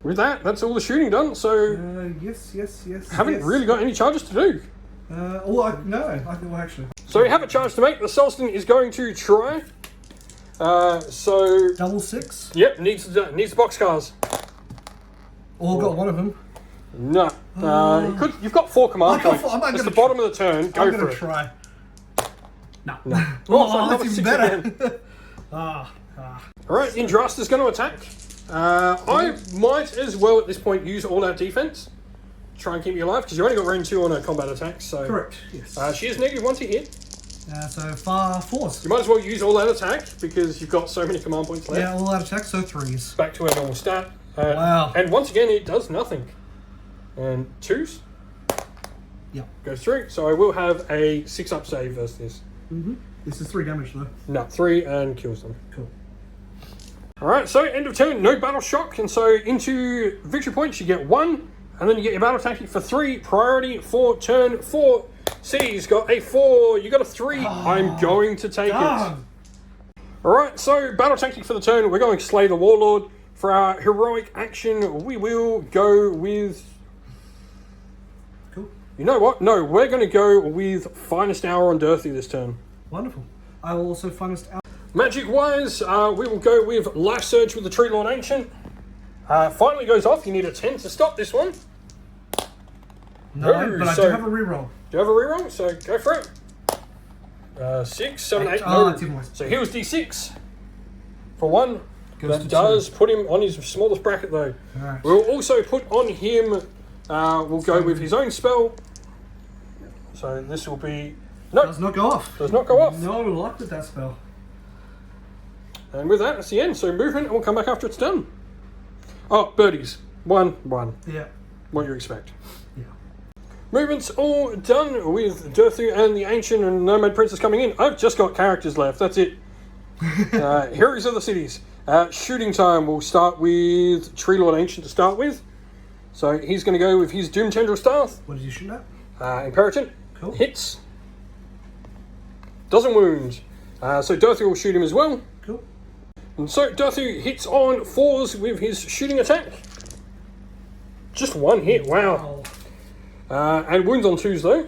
With that, that's all the shooting done. So Yes. haven't really got any charges to do. No. Well, actually. So we have a charge to make. The Celestin is going to try. So Double 6. yep, needs the boxcars. Got one of them. No. You've got 4 command points. It's the bottom of the turn. Go for it. Try. No. Oh, that's even better. Alright, Indrast is going to attack. I might as well at this point use all out defense. Try and keep you alive, because you only got range 2 on a combat attack. So correct, yes. She is -1 to hit. So far, 4s. You might as well use all out attack, because you've got so many command points left. Yeah, all out attack, so 3s. Back to a normal stat. Wow. And once again, it does nothing. And 2s. Yep. Goes through. So I will have a 6-up save versus this. This is 3 damage, though. No, 3 and kills them. Cool. Alright, so end of turn, no battle shock, and so into victory points you get 1, and then you get your battle tactic for 3, priority for turn 4. City's got a 4, you got a 3, I'm going to take it. Alright, so battle tactic for the turn, we're going to slay the warlord. For our heroic action, we will go with... Cool. You know what? No, we're going to go with Finest Hour on Dirthy this turn. Wonderful. I will also Finest Hour. Magic-wise, we will go with Life Surge with the Tree Lord Ancient. Finally goes off. You need a 10 to stop this one. No, but I do have a reroll. Do you have a reroll? So go for it. 6, 7, 8. Oh, No. it's even worse. So he was D6 for 1. Goes That to does put him on his smallest bracket, though. Right. We'll also put on him, we'll go with his own spell. So this will be... No, Does not go off. does not go off. No luck with that spell. And with that, that's the end. So movement, and we'll come back after it's done. Oh, birdies. 1, 1. Yeah. What you expect. Yeah. Movement's all done with Dirthu and the Ancient and Nomad Prince is coming in. I've just got characters left. That's it. Heroes of the Cities. Shooting time, we'll start with Tree Lord Ancient to start with. So he's going to go with his Doom Tendril Staff. What did you shoot at? Imperator. Cool. Hits. Doesn't wound. So Dirthu will shoot him as well. Cool. And so Dirthu hits on 4s with his shooting attack. Just 1 hit, wow. And wounds on 2s though.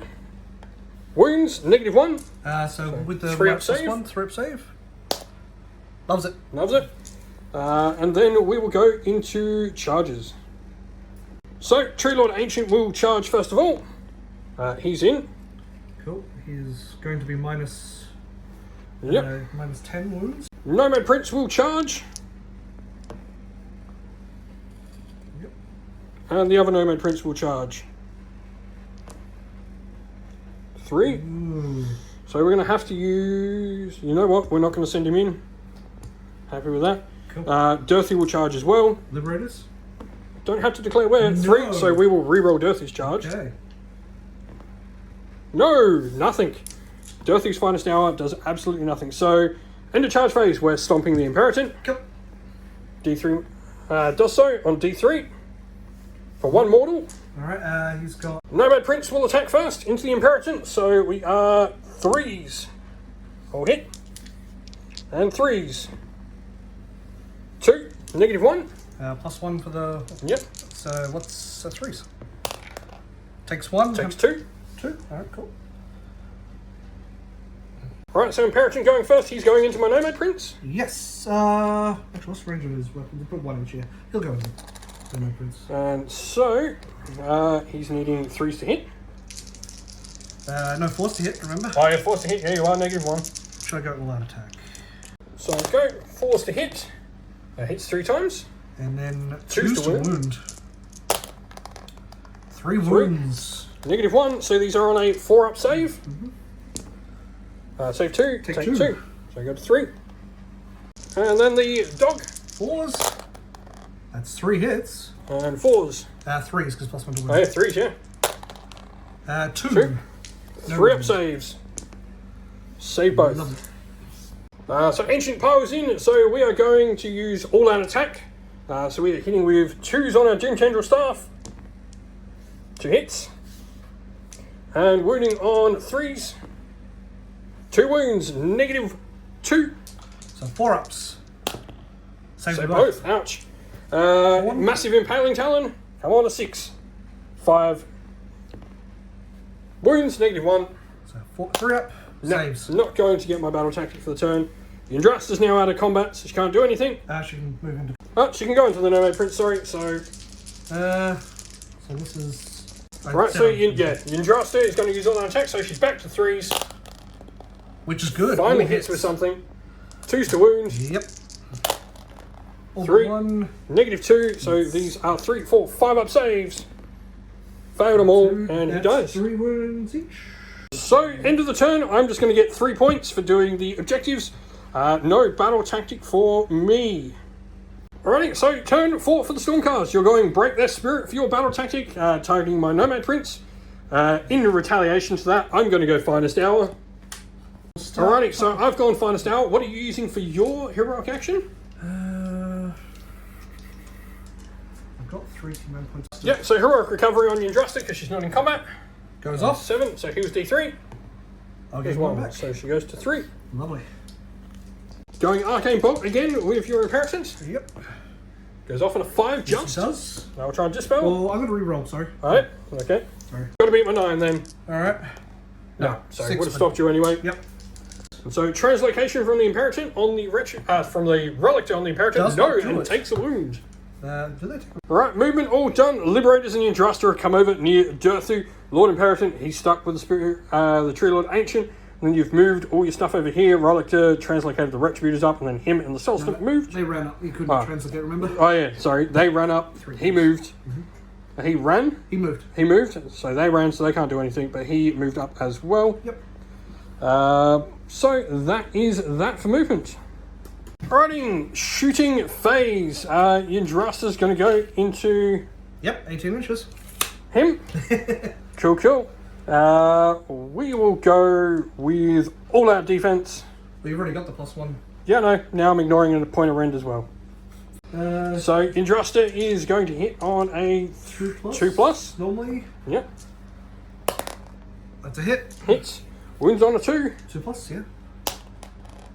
Wounds, -1. So with the 3-up plus save. 1, 3-up save. Loves it. Loves it. And then we will go into charges. So Tree Lord Ancient will charge first of all. He's in. Cool. He's going to be minus... Yep. Minus 10 wounds. Nomad Prince will charge. Yep. And the other Nomad Prince will charge. 3. Ooh. So we're going to have to use... You know what? We're not going to send him in. Happy with that. Cool. Dirthy will charge as well. Liberators? Don't have to declare where. 3, so we will re-roll Dirthy's charge. Okay. No, nothing. Dirthy's Finest Hour does absolutely nothing. So, end of charge phase, we're stomping the Imperator. Cool. D3 does so on D3 for 1 mortal. Alright, he's got... Nomad Prince will attack first into the Imperator. So we are 3s. All hit. And 3s. 2, -1. Plus 1 for the... Yep. So what's... That's 3s. Takes 1. Takes 2. 2. Alright, cool. Alright, so Imperator going first. He's going into my Nomad Prince. Yes. Actually, what's the range of his weapon? We'll put 1 each here. He'll go into Nomad Prince. And so, he's needing 3s to hit. No, 4s to hit, remember? Oh, you're forced to hit. Yeah, you are -1. Should I go all out attack? So go, 4s to hit. Hits 3 times. And then 2s to wound. 3 wounds. -1, so these are on a 4-up save. Save 2, take 2. So I go to 3. And then the dog. 4s. That's 3 hits. And 4s. 3s, because plus 1 to Oh wound. yeah, 3s, yeah. 2. 2. No 3-up wound. saves. Save both. Love it. So Ancient Power's in, so we are going to use all-out attack. So we are hitting with 2s on our Doom Tendril Staff. 2 hits. And wounding on 3s. 2 wounds, -2. So 4-ups. So both, ouch. Massive Impaling Talon, come on, a 6. 5. Wounds, -1. So 3-up. Saves. Not going to get my battle tactic for the turn. Yndrast is now out of combat, so she can't do anything. She can move into... Oh, she can go into the Nomad Prince, sorry, so... So this is... Right, so Yndrasta is going to use all that attack, so she's back to 3s. Which is good. Finally hits with something. 2s to wound. Yep. 3. One. -2, so these are 3, 4, 5 up saves. Failed them all, and he dies. 3 wounds each. So, end of the turn, I'm just going to get 3 points for doing the objectives. No battle tactic for me. Alrighty, so turn 4 for the Stormcast. You're going Break Their Spirit for your battle tactic, targeting my Nomad Prince. In retaliation to that, I'm going to go Finest Hour. Alrighty, so I've gone Finest Hour. What are you using for your heroic action? I've got 3 command points. Yeah, so heroic recovery on Yndrasta because she's not in combat. Goes off. 7, so he was D3. I'll There's get 1 1, back. so she goes to 3. Lovely. Going Arcane Bolt again with your inheritance. Yep. Goes off on a 5 Yes, just. it does. Now we'll try and dispel. Well, I'm going to re-roll, sorry. Alright, okay. Sorry. Got to beat my 9 then. Alright. No, sorry, 6 would have stopped you anyway. Yep. And so translocation from the Imperator on the from the Relic on the Imperator. Does No, not do and it. takes a wound. Do they take... Alright, movement all done. Liberators and Yndrasta have come over near Durthu. Lord Imperator, he's stuck with the Spirit, the Tree Lord Ancient. And then you've moved all your stuff over here. Relictor translocated the Retributors up, and then him and the Celestin moved. They ran up. You couldn't translocate, remember? Oh yeah, sorry. They ran up. He moved. He ran. He moved. He moved. So they ran, so they can't do anything. But he moved up as well. Yep. So that is that for movement. Alrighty, shooting phase. Yndrasta's going to go into Yep, 18 inches. him. Cool, cool. We will go with all-out defense. Well, you've already got the +1. Yeah, no. Now I'm ignoring a point of rend as well. So So Yndrasta is going to hit on a 2+. Normally. Yep. That's a hit. Hits. Wounds on a 2. 2+, yeah.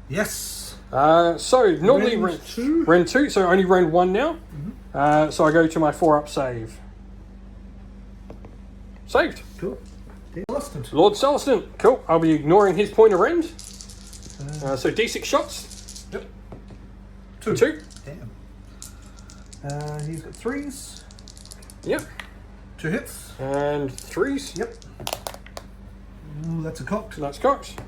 Yes. So normally Rend rend 2? Rend 2, so only rend 1 now. So I go to my 4-up save. Saved. Cool. Celestin. Lord Celestin. Cool. I'll be ignoring his point of rend. So D6 shots. Yep. 2. Damn. He's got 3s. Yep. 2 hits. And 3s. Yep. Ooh, that's a cocked. That's cocked.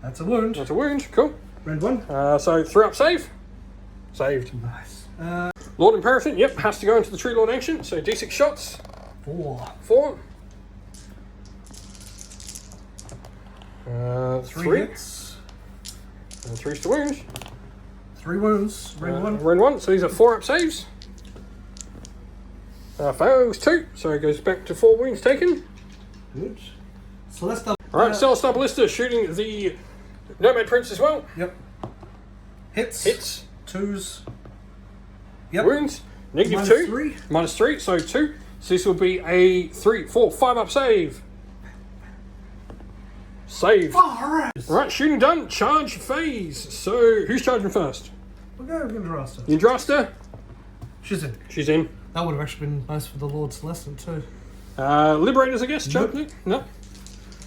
That's a wound. That's a wound. Cool. Rend 1. So 3-up save. Saved. Nice. Lord Imperator. Yep. Has to go into the Tree Lord Ancient. So D6 shots. 4. 4. 3 3. hits. And 3's to wound. 3 wounds. Rend 1. Rend 1. So these are 4-up saves. Fails 2. So it goes back to 4 wounds taken. Good. Celestin. Alright, Celestin Ballista shooting the Nomad Prince as well. Yep. Hits. Hits. 2s. Yep. Wounds. Negative Minus 2. 3. Minus 3. So 2. So this will be a 3, 4, 5-up save. Save. Alright. Right, shooting done. Charge phase. So who's charging first? We'll go with Yndrasta. Yndrasta. She's in. She's in. That would have actually been nice for the Lord Celestin too. Liberators, I guess. Charging. No.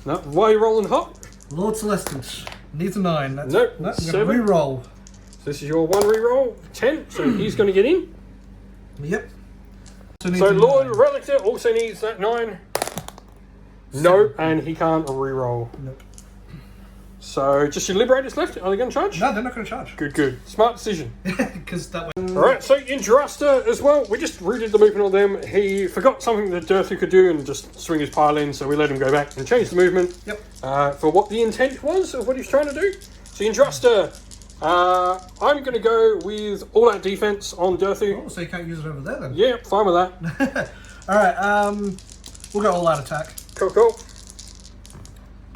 No. Why are you rolling hot? Lord Celestin needs a 9. That's, Nope, no, I'm 7. going to re-roll. So this is your 1 reroll. 10. So he's going to get in. Yep. So needs a Lord 9. Relictor also needs that 9. No, and he can't reroll. Nope. So just your Liberators left. Are they going to charge? No, they're not going to charge. Good, good. Smart decision. Because that way. Alright, so Yndrasta as well. We just redid the movement on them. He forgot something that Durthu could do and just swing his pile in, so we let him go back and change the movement. Yep. For what the intent was of what he's trying to do. So Yndrasta, I'm going to go with all-out defense on Durthu. Oh, so you can't use it over there then? Yeah, fine with that. Alright, we'll go all out attack. Cool, cool.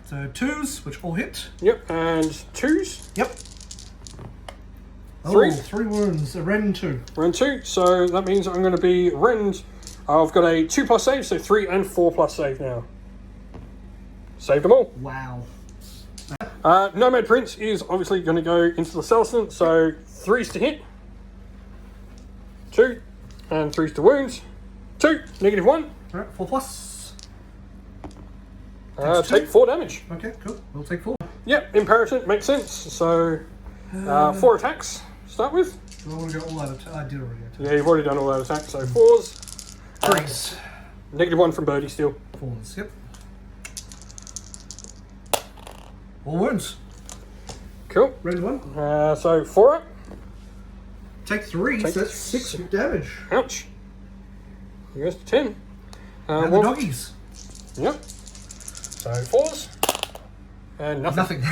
So 2s, which all hit. Yep, and 2s. Yep. 3. Oh, 3 wounds. A rend 2. Rend 2, so that means I'm going to be rend. I've got a 2+ save, so 3 and 4+ save now. Saved them all. Wow. Nomad Prince is obviously going to go into the Celestin, so 3s to hit. 2, and 3s to wounds. 2, negative 1. Alright, 4+. Take 4 damage. Okay, cool. We'll take 4. Yep, Imperator, makes sense. So 4 attacks to start with. Do I want to go all out attack? I did already attack. Yeah, you've already done all that attack, so 4s. 3s. -1 from Birdie still. Falls, yep. All wounds. Cool. Ready one. So 4 up. Take 3, so that's 6 damage. Ouch. He goes to 10. And the doggies. Yep. So 4s. And nothing.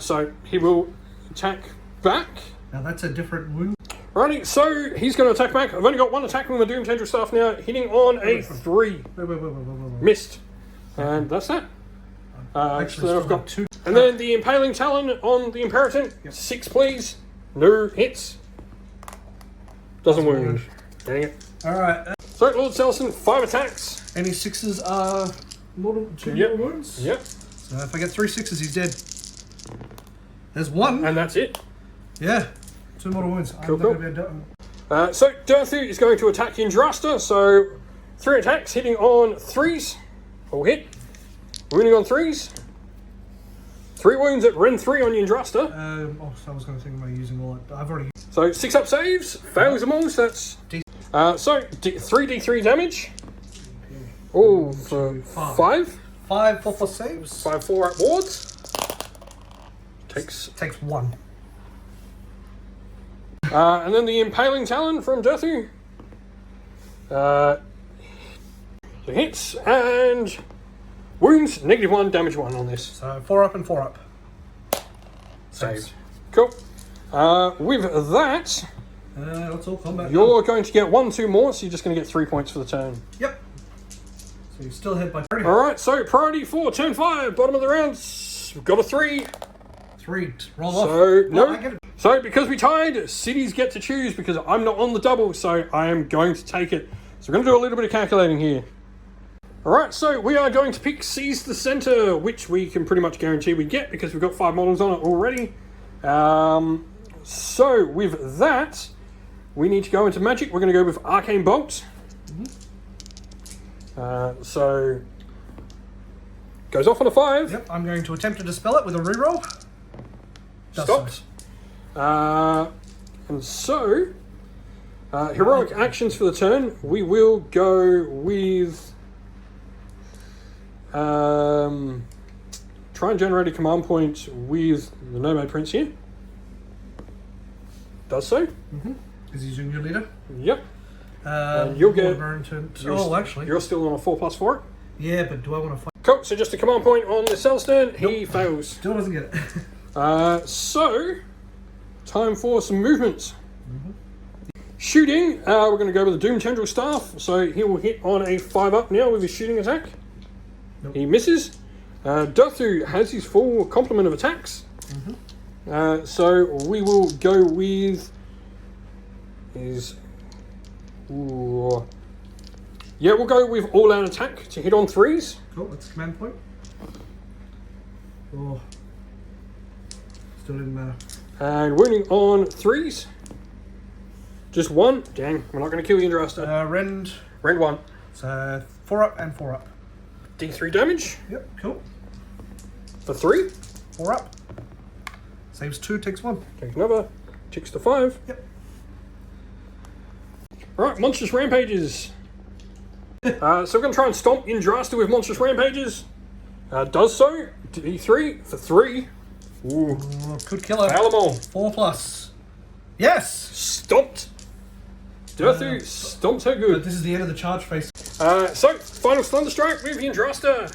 So he will attack back. Now that's a different wound. Righty, so he's going to attack back. I've only got 1 attack with my Doom Tendril Staff now, hitting on a 3. Wait. Missed. And that's that. Actually, so I've got 2. And then the Impaling Talon on the Imperator. Yep. 6, please. No hits. Doesn't wound. Dang it. Alright. So, Lord Celestin, 5 attacks. Any 6s are mortal, 2 Yep. mortal wounds? Yep. So if I get 3 6s, he's dead. There's 1. And that's it. Yeah. 2 mortal wounds. Cool. I'm So, Dirthu is going to attack Indrasta. So, 3 attacks, hitting on 3s. All hit. Wounding on 3s. 3 wounds at Ren 3 on Indrasta. So I was going to think about using all that. I've already... So, 6 up saves. Fails them all, so that's... 3d3 damage. Oh, for 5. 5 for saves. 5 4 up wards. Takes 1. And then the Impaling Talon from Dirthu. Hits and wounds. -1, damage 1 on this. So 4 up and 4 up. Saved. Cool. With that, that's all combat. you're going to get 1, 2 more, so you're just going to get 3 points for the turn. Yep. So you still ahead by 30. Alright, so priority 4, turn 5, bottom of the round. We've got a 3. 3. Roll off. So, no. I get it. So, because we tied, cities get to choose because I'm not on the double, so I am going to take it. So, we're going to do a little bit of calculating here. Alright, so we are going to pick Seize the Center, which we can pretty much guarantee we get because we've got 5 models on it already. So, with that, we need to go into Magic. We're going to go with Arcane Bolt. So, goes off on a 5. Yep, I'm going to attempt to dispel it with a reroll. Stops. And so, heroic actions for the turn. We will go with try and generate a command point with the Nomad Prince here. Does so. Is he using your leader? Yep. You'll get. Actually, you're still on a 4+ for it. Yeah, but do I want to fight? Cool. So just a command point on the Celestin. He fails. Still doesn't get it. So, time for some movements. Shooting, we're going to go with the Doom Tendril Staff. So he will hit on a 5 up now with his shooting attack. Nope. He misses. Dirthu has his full complement of attacks. So we will go with his... Yeah, we'll go with all-out attack to hit on 3s. Cool, that's a command point. Oh. Still didn't matter. And wounding on 3s. Just 1. Dang, we're not going to kill you, Indrasta. Rend 1. So 4 up and 4 up. D3 damage. Yep, cool. For 3. 4 up. Saves 2, takes 1. Takes another. Ticks to 5. Yep. Alright, Monstrous Rampages. So we're going to try and stomp Indrasta with Monstrous Rampages. Does so. D3 for 3. Ooh. Could kill her. Fail them all. 4+. Yes! Stomped. Dirthu stomped her But good. this is the end of the charge phase. So, final Thunder Strike with Indrasta.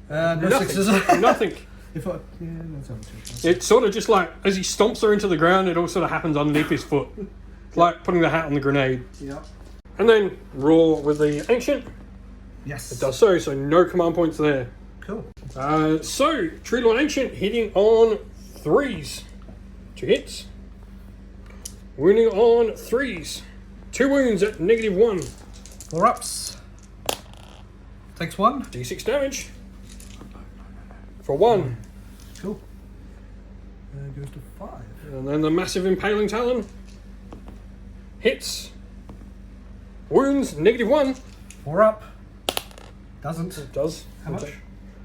No Nothing. 6s. Nothing. If I, yeah, that's only 2. It's sort of just like, as he stomps her into the ground, it all sort of happens underneath his foot. It's like putting the hat on the grenade. Yep. And then roar with the Ancient. Yes. It does so no command points there. Cool. So, Tree Lord Ancient hitting on 3s. 2 hits. Wounding on 3s. 2 wounds at -1. 4 ups. Takes 1. D6 damage. For 1. Cool. Goes to 5. And then the massive Impaling Talon. Hits. Wounds, -1. 4 up. Doesn't. It does. How much?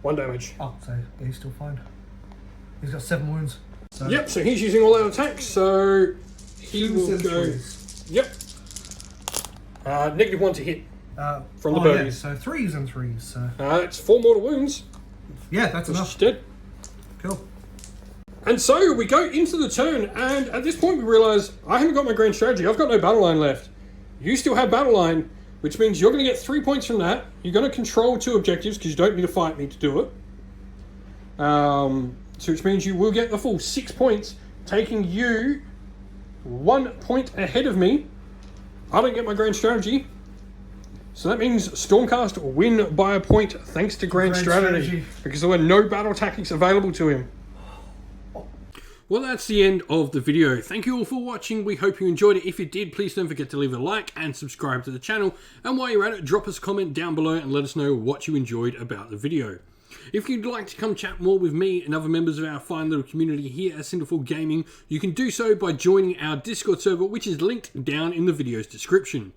1 damage. Oh, so yeah, he's still fine. He's got 7 wounds. So Yep, so he's using all out attacks, so he will go... Yep. -1 to hit. from the birdies. Yeah, so 3s and 3s. So. It's 4 mortal wounds. Yeah, that's enough. She's dead. Cool. And so we go into the turn, and at this point we realise I haven't got my grand strategy. I've got no battle line left. You still have battle line, which means you're going to get 3 points from that. You're going to control 2 objectives because you don't need to fight me to do it. So which means you will get the full 6 points, taking you 1 point ahead of me. I don't get my grand strategy. So that means Stormcast win by a point thanks to grand strategy because there were no battle tactics available to him. Well, that's the end of the video. Thank you all for watching. We hope you enjoyed it. If you did, please don't forget to leave a like and subscribe to the channel. And while you're at it, drop us a comment down below and let us know what you enjoyed about the video. If you'd like to come chat more with me and other members of our fine little community here at Cinderful Gaming, you can do so by joining our Discord server, which is linked down in the video's description.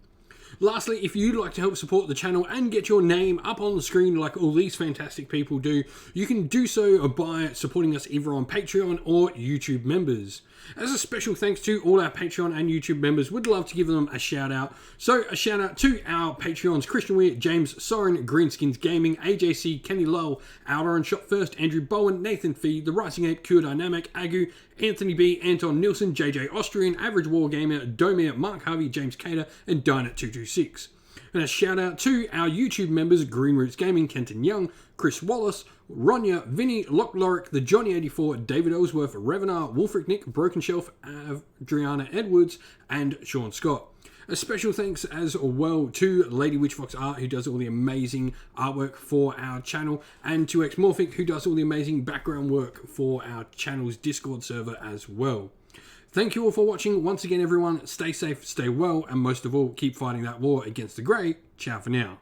Lastly, if you'd like to help support the channel and get your name up on the screen like all these fantastic people do, you can do so by supporting us either on Patreon or YouTube members. As a special thanks to all our Patreon and YouTube members, we'd love to give them a shout out. So a shout out to our Patreons: Christian Weir, James Soren, Greenskins Gaming, AJC, Kenny Lowell, Outer Shot First, Andrew Bowen, Nathan Fee, The Rising Ape, Cure Dynamic, Agu, Anthony B, Anton Nilsson, JJ Austrian, Average Wargamer, Domir, Mark Harvey, James Cater, and Dynet226. And a shout out to our YouTube members: Green Roots Gaming, Kenton Young, Chris Wallace, Ronya, Vinny, Lock Lorick, The Johnny84, David Ellsworth, Revenar, Wolfric Nick, Broken Shelf, Adriana Edwards, and Sean Scott. A special thanks as well to Lady Witchfox Art, who does all the amazing artwork for our channel, and to Xmorphic, who does all the amazing background work for our channel's Discord server as well. Thank you all for watching. Once again, everyone, stay safe, stay well, and most of all, keep fighting that war against the grey. Ciao for now.